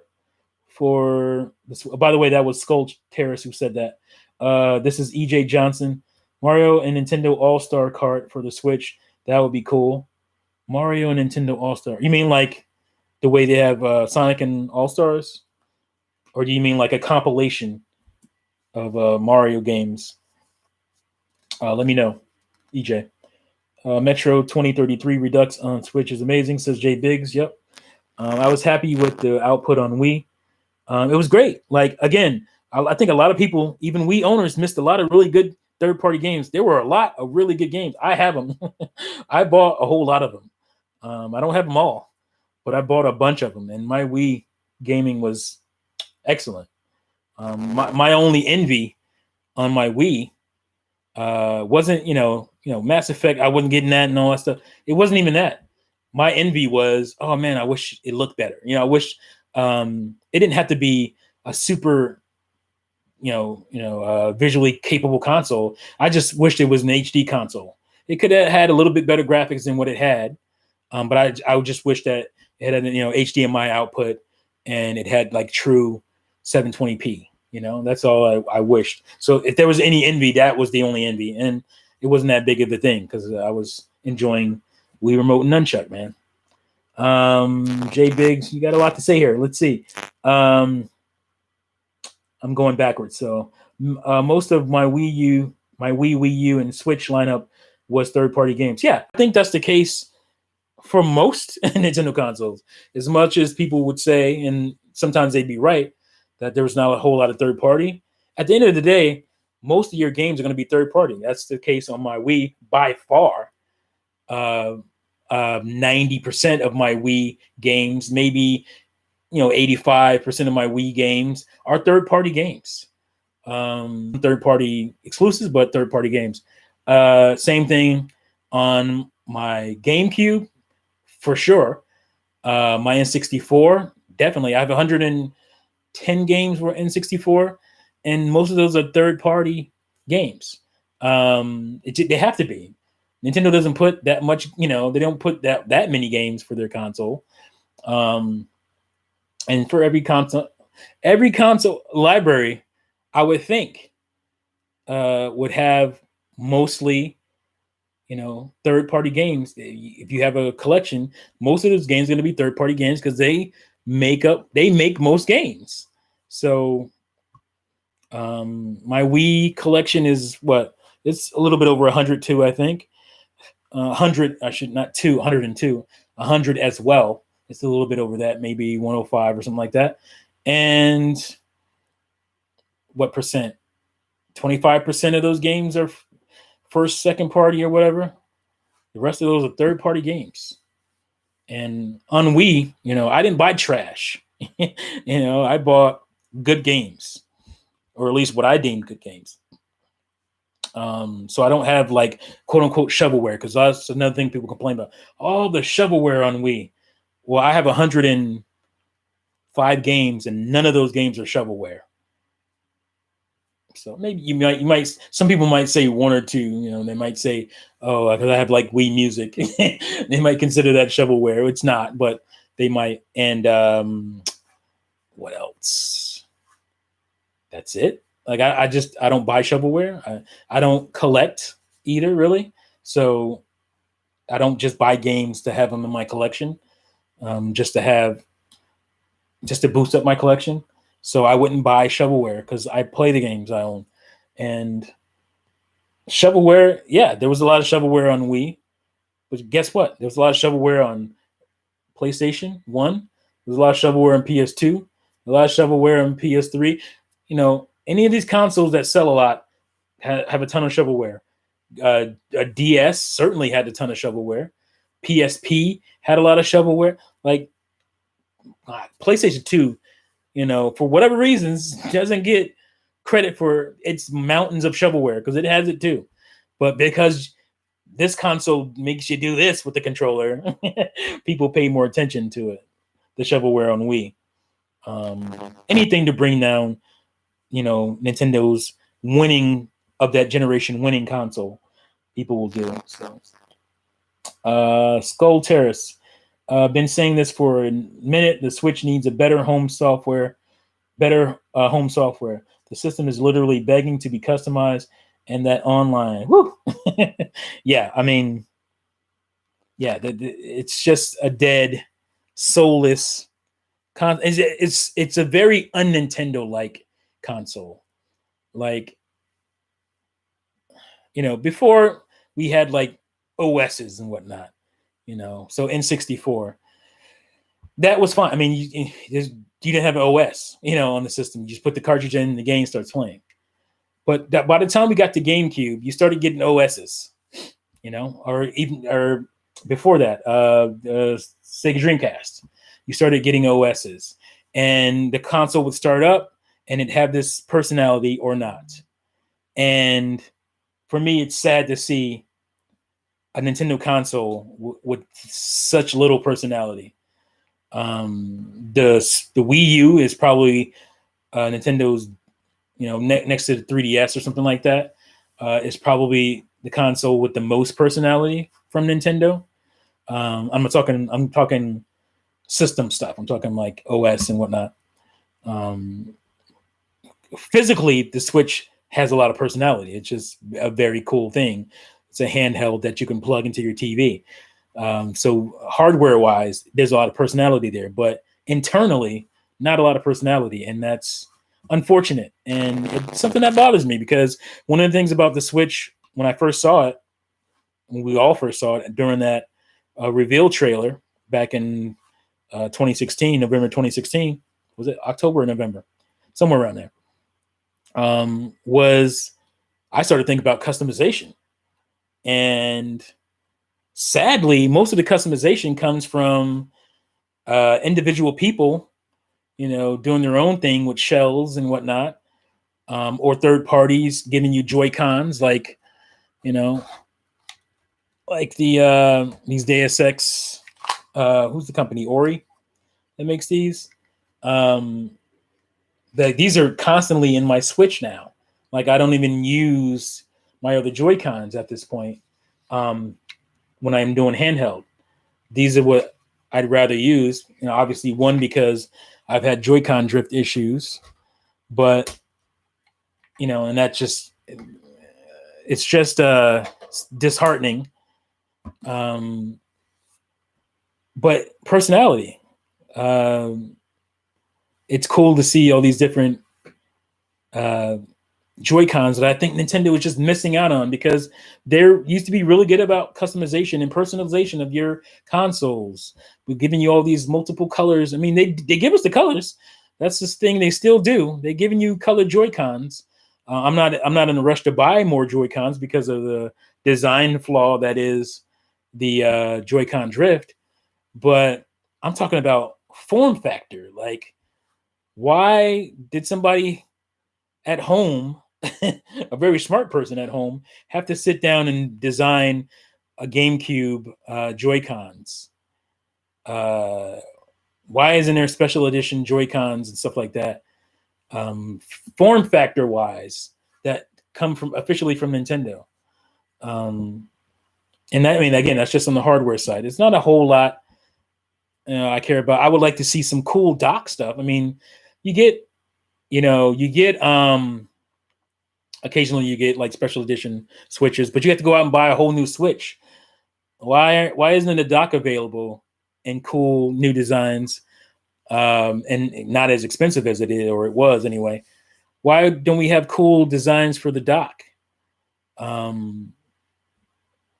for this. By the way, that was Skull Terrace who said that. This is EJ Johnson. Mario and Nintendo All-Star Kart for the Switch. That would be cool. Mario and Nintendo All-Star. You mean like the way they have Sonic and All-Stars? Or do you mean like a compilation of Mario games? Let me know, EJ. Metro 2033 Redux on Switch is amazing, says Jay Biggs. Yep. I was happy with the output on Wii. It was great. Like, again, I think a lot of people, even Wii owners, missed a lot of really good third-party games. There were a lot of really good games. I have them. I bought a whole lot of them. I don't have them all, but I bought a bunch of them, and my Wii gaming was excellent. My only envy on my Wii wasn't, Mass Effect. I wasn't getting that and all that stuff. It wasn't even that. My envy was, oh man, I wish it looked better. I wish it didn't have to be a super, visually capable console. I just wished it was an HD console. It could have had a little bit better graphics than what it had, but I would just wish that it had HDMI output and it had like true 720p. That's all I wished. So if there was any envy, that was the only envy, and it wasn't that big of a thing because I was enjoying Wii Remote and Nunchuck, man. Jay Biggs, you got a lot to say here. Let's see. I'm going backwards. So most of my Wii U, and Switch lineup was third-party games. Yeah, I think that's the case for most Nintendo consoles. As much as people would say, and sometimes they'd be right, that there was not a whole lot of third-party. At the end of the day, most of your games are going to be third-party. That's the case on my Wii by far. 90% of my Wii games, maybe 85% of my Wii games are third-party games. Third-party exclusives, but third-party games. Same thing on my GameCube. for sure. My N64, definitely. I have 110 games for N64, and most of those are third-party games. They have to be. Nintendo doesn't put that much, they don't put that many games for their console. And for every console library, I would think, would have mostly, third-party games. If you have a collection, most of those games are going to be third-party games because they make most games. So my Wii collection is what? It's a little bit over 102, I think. 100, 102, 100 as well. It's a little bit over that, maybe 105 or something like that. And what percent? 25% of those games are first, second party or whatever. The rest of those are third party games. And on Wii, I didn't buy trash. I bought good games, or at least what I deemed good games. So I don't have like quote unquote shovelware, because that's another thing people complain about. All the shovelware on Wii. Well, I have 105 games, and none of those games are shovelware. So maybe you might. Some people might say one or two. They might say, "Oh, because I have like Wii Music," they might consider that shovelware. It's not, but they might. And what else? That's it. Like I don't buy shovelware. I don't collect either, really. So I don't just buy games to have them in my collection, just to boost up my collection. So I wouldn't buy shovelware because I play the games I own. And shovelware, yeah, there was a lot of shovelware on Wii. But guess what? There was a lot of shovelware on PlayStation 1. There was a lot of shovelware on PS2. A lot of shovelware on PS3. Any of these consoles that sell a lot have a ton of shovelware. A DS certainly had a ton of shovelware. PSP had a lot of shovelware. Like PlayStation 2, for whatever reasons, doesn't get credit for its mountains of shovelware, because it has it too. But because this console makes you do this with the controller, people pay more attention to it. The shovelware on Wii. Anything to bring down, Nintendo's winning of that generation winning console, people will do. So, Skull Terrace. Been saying this for a minute. The Switch needs a better home software. The system is literally begging to be customized, and that online. Woo! Yeah, I mean, yeah, it's just a dead, soulless. It's a very un-Nintendo like console. Like, before we had like OSs and whatnot. So N64, that was fine. I mean, you didn't have an OS, on the system. You just put the cartridge in, and the game starts playing. But by the time we got to GameCube, you started getting OSs, or before that, Sega Dreamcast, you started getting OSs, and the console would start up, and it'd have this personality or not. And for me, it's sad to see a Nintendo console with such little personality. The Wii U is probably Nintendo's, next to the 3DS or something like that, is probably the console with the most personality from Nintendo. I'm talking system stuff. I'm talking like OS and whatnot. Physically, the Switch has a lot of personality. It's just a very cool thing. It's a handheld that you can plug into your TV. So hardware-wise, there's a lot of personality there, but internally, not a lot of personality, and that's unfortunate. And it's something that bothers me, because one of the things about the Switch, when I first saw it, when we all first saw it during that reveal trailer back in 2016, November 2016, was it October or November? Somewhere around there. Was I started thinking about customization. And sadly, most of the customization comes from individual people, doing their own thing with shells and whatnot, or third parties giving you Joy-Cons, like, like the these Deus Ex who's the company? Ori that makes these. These are constantly in my Switch now. Like I don't even use my other Joy-Cons at this point when I'm doing handheld. These are what I'd rather use. Obviously, one, because I've had Joy-Con drift issues, but and that just it's just disheartening. But personality, it's cool to see all these different Joy-Cons that I think Nintendo was just missing out on, because they used to be really good about customization and personalization of your consoles. We're giving you all these multiple colors. I mean, they give us the colors. That's this thing they still do. They're giving you colored Joy-Cons. I'm not in a rush to buy more Joy-Cons because of the design flaw that is the Joy-Con drift. But I'm talking about form factor. Like, why did somebody at home, a very smart person at home, have to sit down and design a GameCube Joy-Cons? Why isn't there special edition Joy-Cons and stuff like that? Form factor wise, that come from officially from Nintendo. And that, I mean, again, that's just on the hardware side. It's not a whole lot I care about. I would like to see some cool dock stuff. I mean, you get occasionally you get like special edition Switches, but you have to go out and buy a whole new Switch. Why isn't a dock available in cool new designs, and not as expensive as it is, or it was anyway? Why don't we have cool designs for the dock?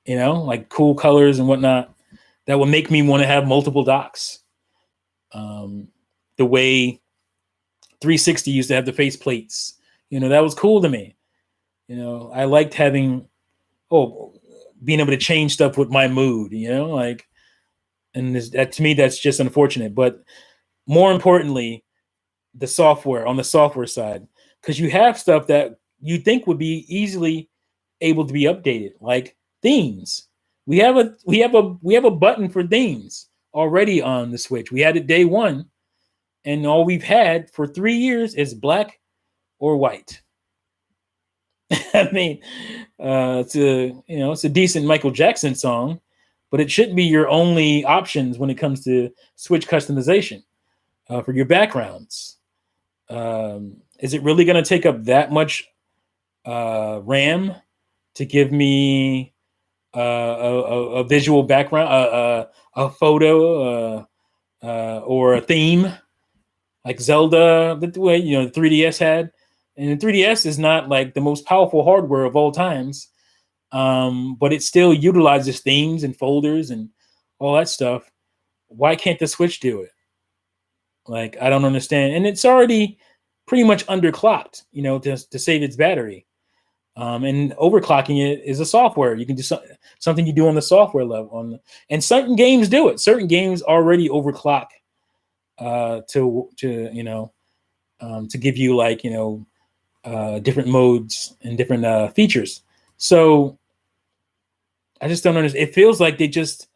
Like cool colors and whatnot that will make me want to have multiple docks. The way 360 used to have the face plates, that was cool to me. I liked having, being able to change stuff with my mood, and that to me, that's just unfortunate. But more importantly, on the software side, because you have stuff that you think would be easily able to be updated, like themes. We have a button for themes already on the Switch. We had it day one, and all we've had for 3 years is black or white. I mean, it's a decent Michael Jackson song, but it shouldn't be your only options when it comes to Switch customization for your backgrounds. Is it really going to take up that much RAM to give me a visual background, a photo, or a theme like Zelda, the way the 3DS had? And the 3DS is not like the most powerful hardware of all times, but it still utilizes themes and folders and all that stuff. Why can't the Switch do it? Like, I don't understand. And it's already pretty much underclocked, to save its battery. And overclocking it is a software. You can do something you do on the software level. And certain games do it. Certain games already overclock to give you like different modes and different features. So I just don't understand. It feels like they just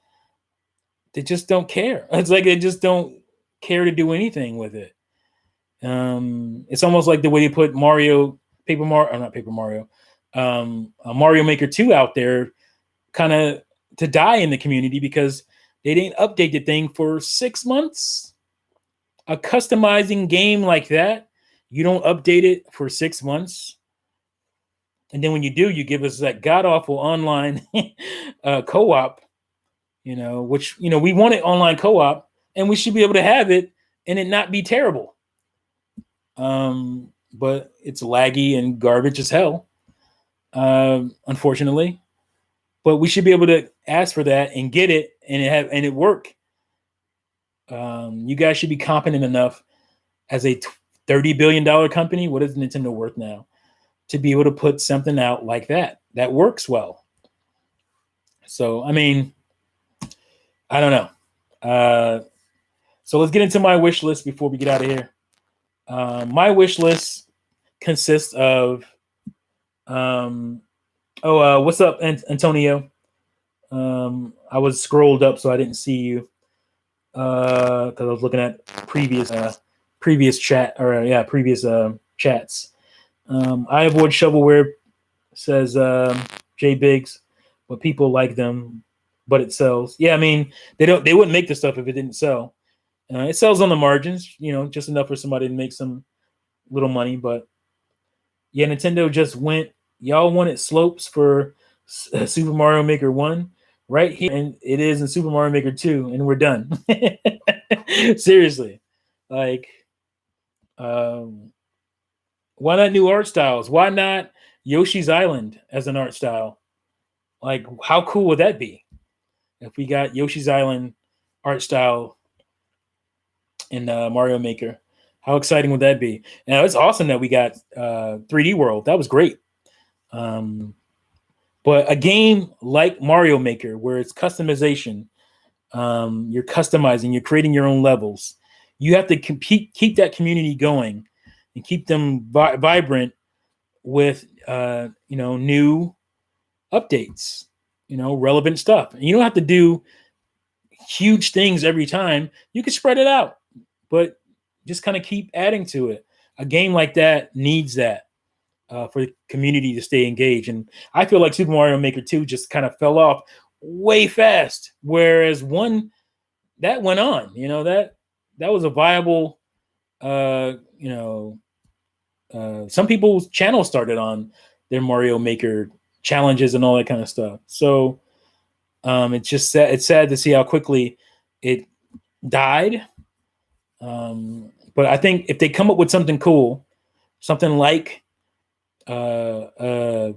don't care. It's like they just don't care to do anything with it. It's almost like the way they put Mario Maker 2 out there, kind of to die in the community because they didn't update the thing for 6 months. A customizing game like that, you don't update it for 6 months. And then when you do, you give us that god-awful online co-op, which, we wanted online co-op, and we should be able to have it and it not be terrible. But it's laggy and garbage as hell, unfortunately. But we should be able to ask for that and get it and it work. You guys should be competent enough as a $30 billion company. What is Nintendo worth now? To be able to put something out like that works well. So, I mean, I don't know. So let's get into my wish list before we get out of here. My wish list consists of, what's up, Antonio? I was scrolled up, so I didn't see you. because I was looking at previous chats. I avoid shovelware, says Jay Biggs, but people like them, but it sells. Yeah, I mean they wouldn't make the stuff if it didn't sell. It sells on the margins, just enough for somebody to make some little money. But yeah, Nintendo just went. Y'all wanted slopes for Super Mario Maker 1 right here, and it is in Super Mario Maker 2, and we're done. Seriously, like, why not new art styles? Why not Yoshi's Island as an art style? Like, how cool would that be if we got Yoshi's Island art style in Mario Maker? How exciting would that be? Now, it's awesome that we got 3D World. That was great. But a game like Mario Maker, where it's customization, you're customizing, you're creating your own levels. You have to keep that community going and keep them vibrant with new updates, relevant stuff. And you don't have to do huge things every time. You can spread it out, but just kind of keep adding to it. A game like that needs that for the community to stay engaged. And I feel like Super Mario Maker 2 just kind of fell off way fast, whereas one that went on. That was a viable. Some people's channels started on their Mario Maker challenges and all that kind of stuff. So it's just sad. It's sad to see how quickly it died. But I think if they come up with something cool, something like Yoshi's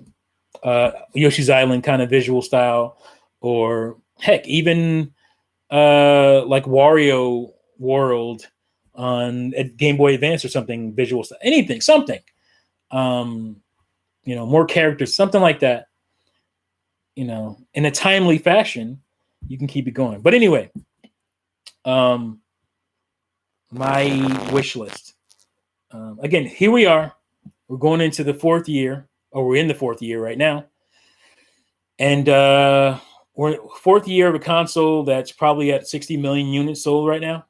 Island kind of visual style, or heck, even like Wario World on Game Boy Advance or something, visual style, anything, something, more characters, something like that, in a timely fashion, you can keep it going. But anyway, my wish list. Again, here we are. We're going into the fourth year, or we're in the fourth year right now. And we're fourth year of a console that's probably at 60 million units sold right now.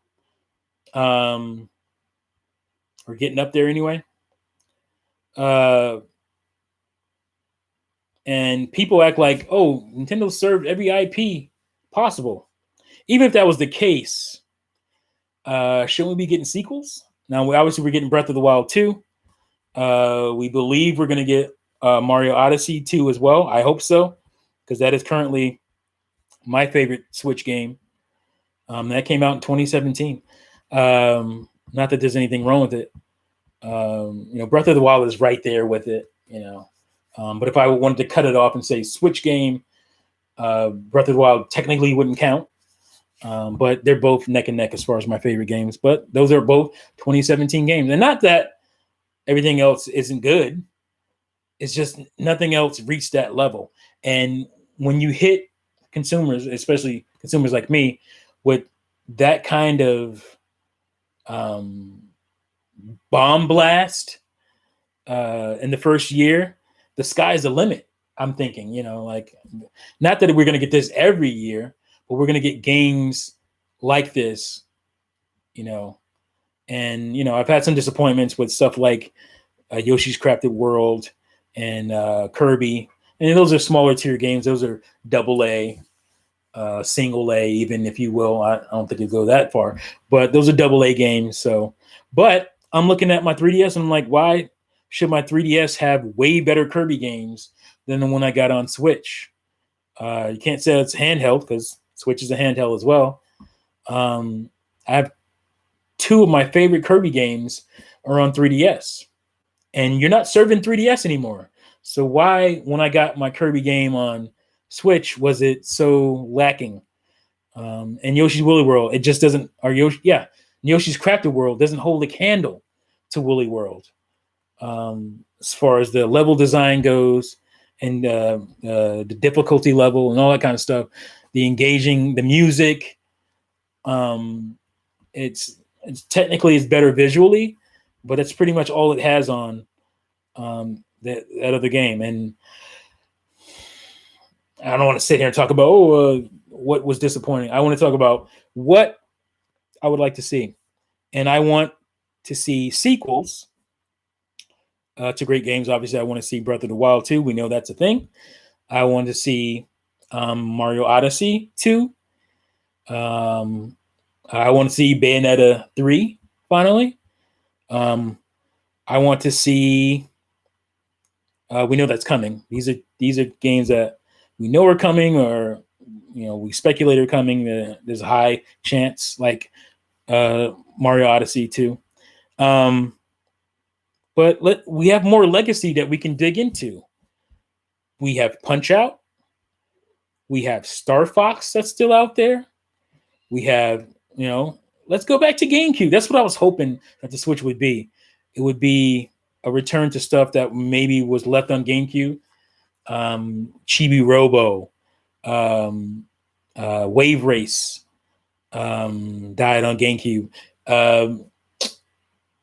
We're getting up there anyway. And people act like, oh, Nintendo served every IP possible. Even if that was the case, shouldn't we be getting sequels? Now, we're getting Breath of the Wild 2. We believe we're going to get Mario Odyssey 2 as well. I hope so, because that is currently my favorite Switch game. That came out in 2017. Not that there's anything wrong with it. Breath of the Wild is right there with it, But if I wanted to cut it off and say Switch game, Breath of the Wild technically wouldn't count. But they're both neck and neck as far as my favorite games. But those are both 2017 games. And not that everything else isn't good. It's just nothing else reached that level. And when you hit consumers, especially consumers like me, with that kind of bomb blast in the first year, the sky's the limit. I'm thinking, not that we're going to get this every year, but we're going to get games like this, And, I've had some disappointments with stuff like Yoshi's Crafted World and Kirby. And those are smaller tier games. Those are AA, single A, even, if you will. I don't think it go that far. But those are AA games. But I'm looking at my 3DS and I'm like, why should my 3DS have way better Kirby games than the one I got on Switch? You can't say it's handheld, because Switch is a handheld as well. I have two of my favorite Kirby games are on 3DS. And you're not serving 3DS anymore. So why, when I got my Kirby game on Switch, was it so lacking? And Yoshi's Woolly World, it just doesn't, Yoshi's Crafted World doesn't hold a candle to Woolly World. As far as the level design goes, and the difficulty level and all that kind of stuff, the engaging, the music, it's technically it's better visually, but that's pretty much all it has on that other game. And I don't want to sit here and talk about what was disappointing. I want to talk about what I would like to see. And I want to see sequels to great games. Obviously, I want to see Breath of the Wild 2. We know that's a thing. I want to see Mario Odyssey 2. I want to see Bayonetta 3 finally. I want to see. We know that's coming. These are games that we know are coming, or we speculate are coming. There's a high chance, like Mario Odyssey 2. But we have more legacy that we can dig into. We have Punch Out. We have Star Fox that's still out there. We have, let's go back to GameCube. That's what I was hoping that the Switch would be. It would be a return to stuff that maybe was left on GameCube. Chibi Robo, Wave Race died on GameCube.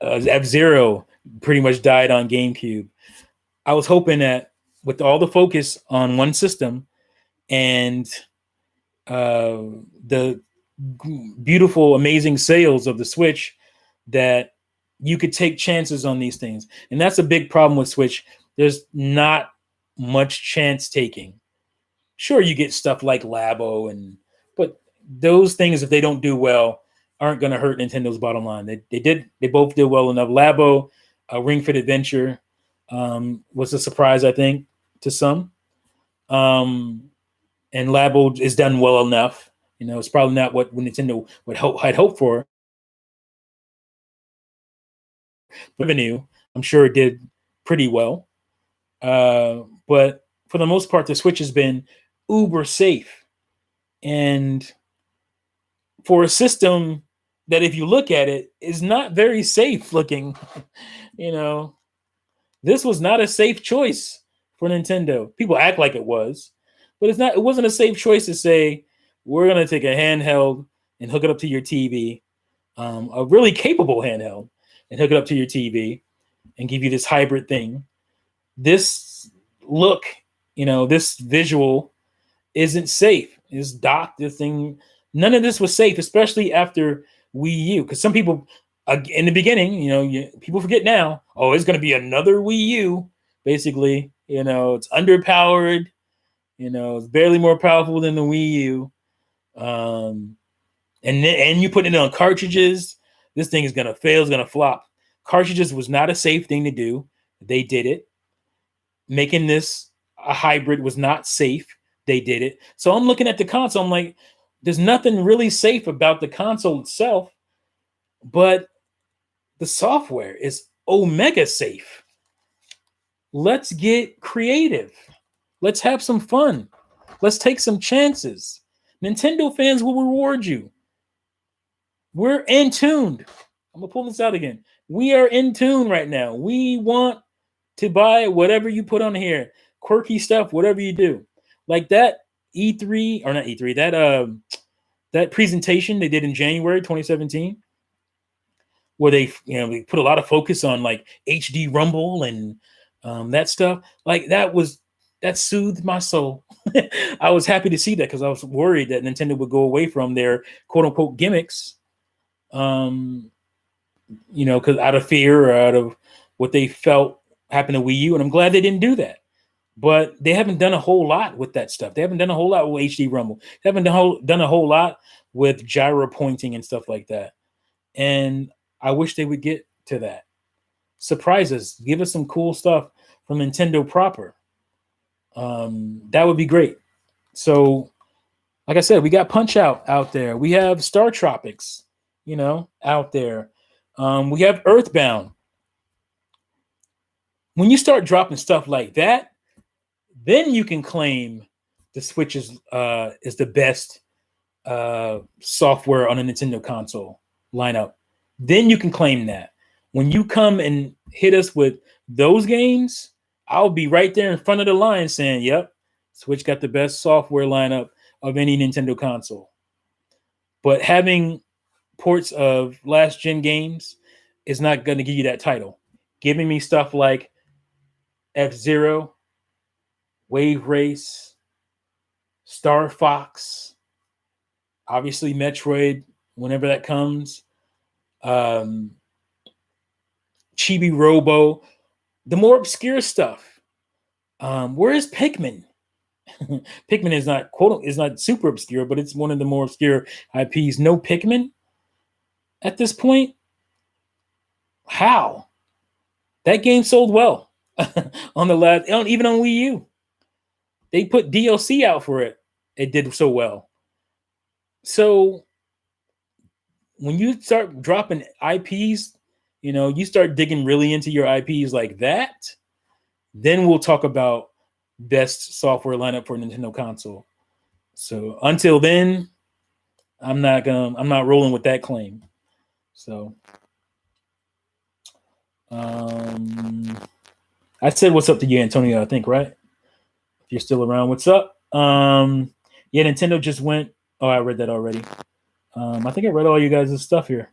F-Zero pretty much died on GameCube. I was hoping that with all the focus on one system and the beautiful, amazing sales of the Switch, that you could take chances on these things. And that's a big problem with Switch. There's not much chance taking. Sure, you get stuff like Labo, but those things, if they don't do well, aren't going to hurt Nintendo's bottom line. They both did well enough. Labo, Ring Fit Adventure, was a surprise, I think, to some. And Labo is done well enough. It's probably not what Nintendo had hoped for. Revenue, I'm sure it did pretty well. But for the most part, the Switch has been uber safe. And for a system that, if you look at it, is not very safe looking, this was not a safe choice for Nintendo. People act like it was, but it wasn't a safe choice to say, we're going to take a handheld and hook it up to your TV, a really capable handheld, and hook it up to your TV and give you this hybrid thing. This look, this visual isn't safe. It's docked. This thing, none of this was safe, especially after Wii U. Because some people, in the beginning, people forget now, it's going to be another Wii U, basically. It's underpowered. It's barely more powerful than the Wii U. And you put it on cartridges, this thing is going to fail, it's going to flop. Cartridges was not a safe thing to do. They did it. Making this a hybrid was not safe. They did it. So I'm looking at the console. I'm like, there's nothing really safe about the console itself, but the software is omega safe. Let's get creative. Let's have some fun. Let's take some chances. Nintendo fans will reward you. We're in tuned. I'm going to pull this out again. We are in tune right now. We want to buy whatever you put on here. Quirky stuff, whatever you do. Like that E3, or not E3, that presentation they did in January 2017, where they put a lot of focus on like HD Rumble and that stuff. Like that soothed my soul. I was happy to see that, because I was worried that Nintendo would go away from their quote unquote gimmicks, because out of fear or out of what they felt happened to Wii U. And I'm glad they didn't do that. But they haven't done a whole lot with that stuff. They haven't done a whole lot with HD Rumble. They haven't done a whole lot with gyro pointing and stuff like that. And I wish they would get to that. Surprise us. Give us some cool stuff from Nintendo proper. That would be great. So, like I said, we got Punch out there. We have Star Tropics, out there. We have Earthbound. When you start dropping stuff like that, then you can claim the Switch is the best software on a Nintendo console lineup. Then you can claim that. When you come and hit us with those games, I'll be right there in front of the line saying, yep, Switch got the best software lineup of any Nintendo console. But having ports of last gen games is not going to give you that title. Giving me stuff like F-Zero, Wave Race, Star Fox, obviously Metroid whenever that comes. Chibi Robo, the more obscure stuff. Where is Pikmin? Pikmin is not super obscure, but it's one of the more obscure IPs. No Pikmin at this point. How? That game sold well on the last, even on Wii U. They put DLC out for it. It did so well. So when you start dropping IPs, you start digging really into your IPs like that, then we'll talk about best software lineup for Nintendo console. So until then, I'm not rolling with that claim. So I said what's up to you, Antonio, I think, right? If you're still around, what's up? Yeah, Nintendo just went. Oh, I read that already. I think I read all you guys' stuff here.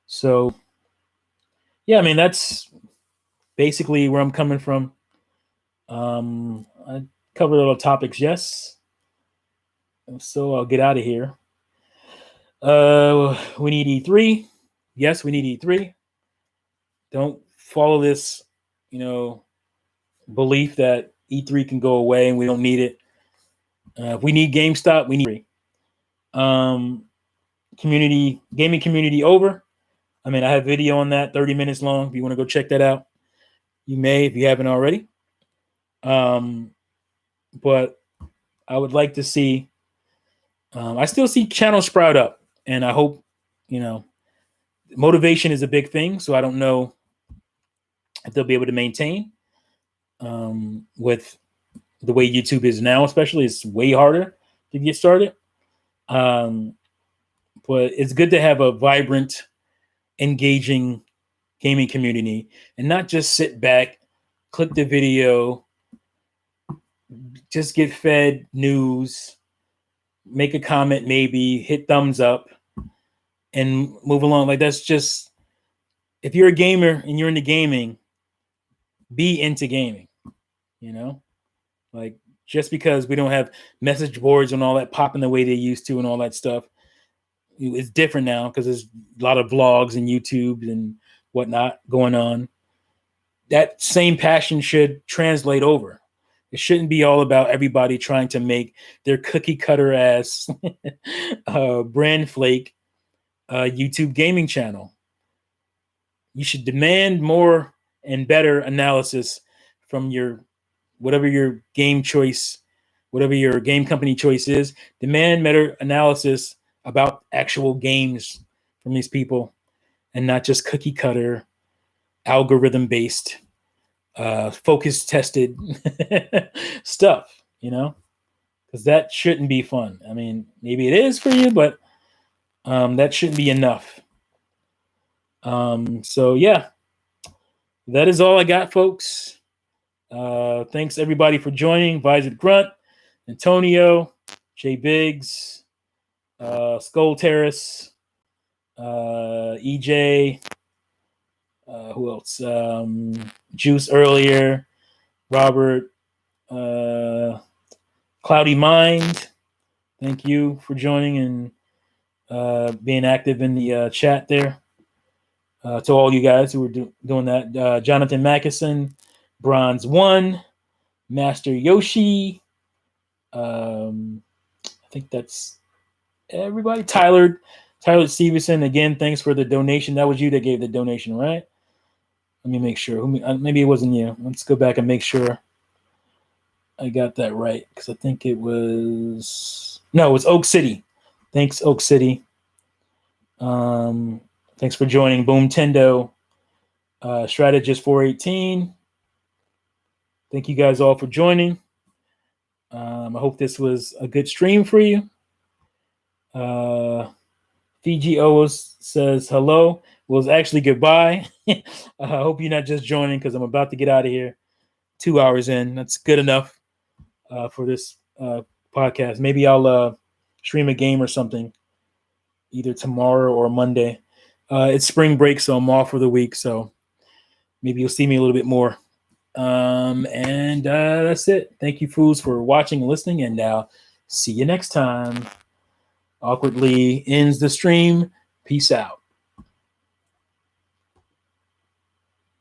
So yeah, I mean, that's basically where I'm coming from. I covered all the topics, yes. So I'll get out of here. We need E3. Yes, we need E3. Don't follow this, belief that E3 can go away and we don't need it. If we need GameStop, we need gaming community over. I mean, I have video on that, 30 minutes long. If you want to go check that out, you may, if you haven't already. But I would like to see, I still see channels sprout up, and I hope, motivation is a big thing. So I don't know if they'll be able to maintain with the way YouTube is now, especially. It's way harder to get started. But it's good to have a vibrant, engaging gaming community and not just sit back, click the video, just get fed news, make a comment, maybe hit thumbs up and move along. Like, that's just, if you're a gamer and you're into gaming, be into gaming, like, just because we don't have message boards and all that popping the way they used to and all that stuff. It's different now because there's a lot of vlogs and YouTube and whatnot going on. That same passion should translate over. It shouldn't be all about everybody trying to make their cookie cutter ass brand flake YouTube gaming channel. You should demand more and better analysis from whatever your game choice, whatever your game company choice is. Demand better analysis about actual games from these people and not just cookie cutter, algorithm based, focus tested stuff, because that shouldn't be fun. I mean, maybe it is for you, but that shouldn't be enough. So yeah, that is all I got, folks. Thanks everybody for joining. Visor Grunt, Antonio, Jay Biggs, Skull Terrace, EJ, who else? Juice earlier, Robert, Cloudy Mind. Thank you for joining and being active in the chat there. To all you guys who were doing that, Jonathan Mackison, Bronze 1, Master Yoshi. I think that's everybody. Tyler Stevenson, again, thanks for the donation. That was you that gave the donation, right? Let me make sure. Maybe it wasn't you. Let's go back and make sure I got that right, because I think it was Oak City. Thanks, Oak City. Thanks for joining. Boom Tendo, Strategist 418. Thank you guys all for joining. I hope this was a good stream for you. Fiji Owos says hello. Well, it's actually goodbye. I hope you're not just joining, because I'm about to get out of here. 2 hours in. That's good enough for this podcast. Maybe I'll stream a game or something either tomorrow or Monday. It's spring break, so I'm off for the week. So maybe you'll see me a little bit more. And that's it. Thank you, fools, for watching and listening, and see you next time. awkwardly ends the stream. Peace out.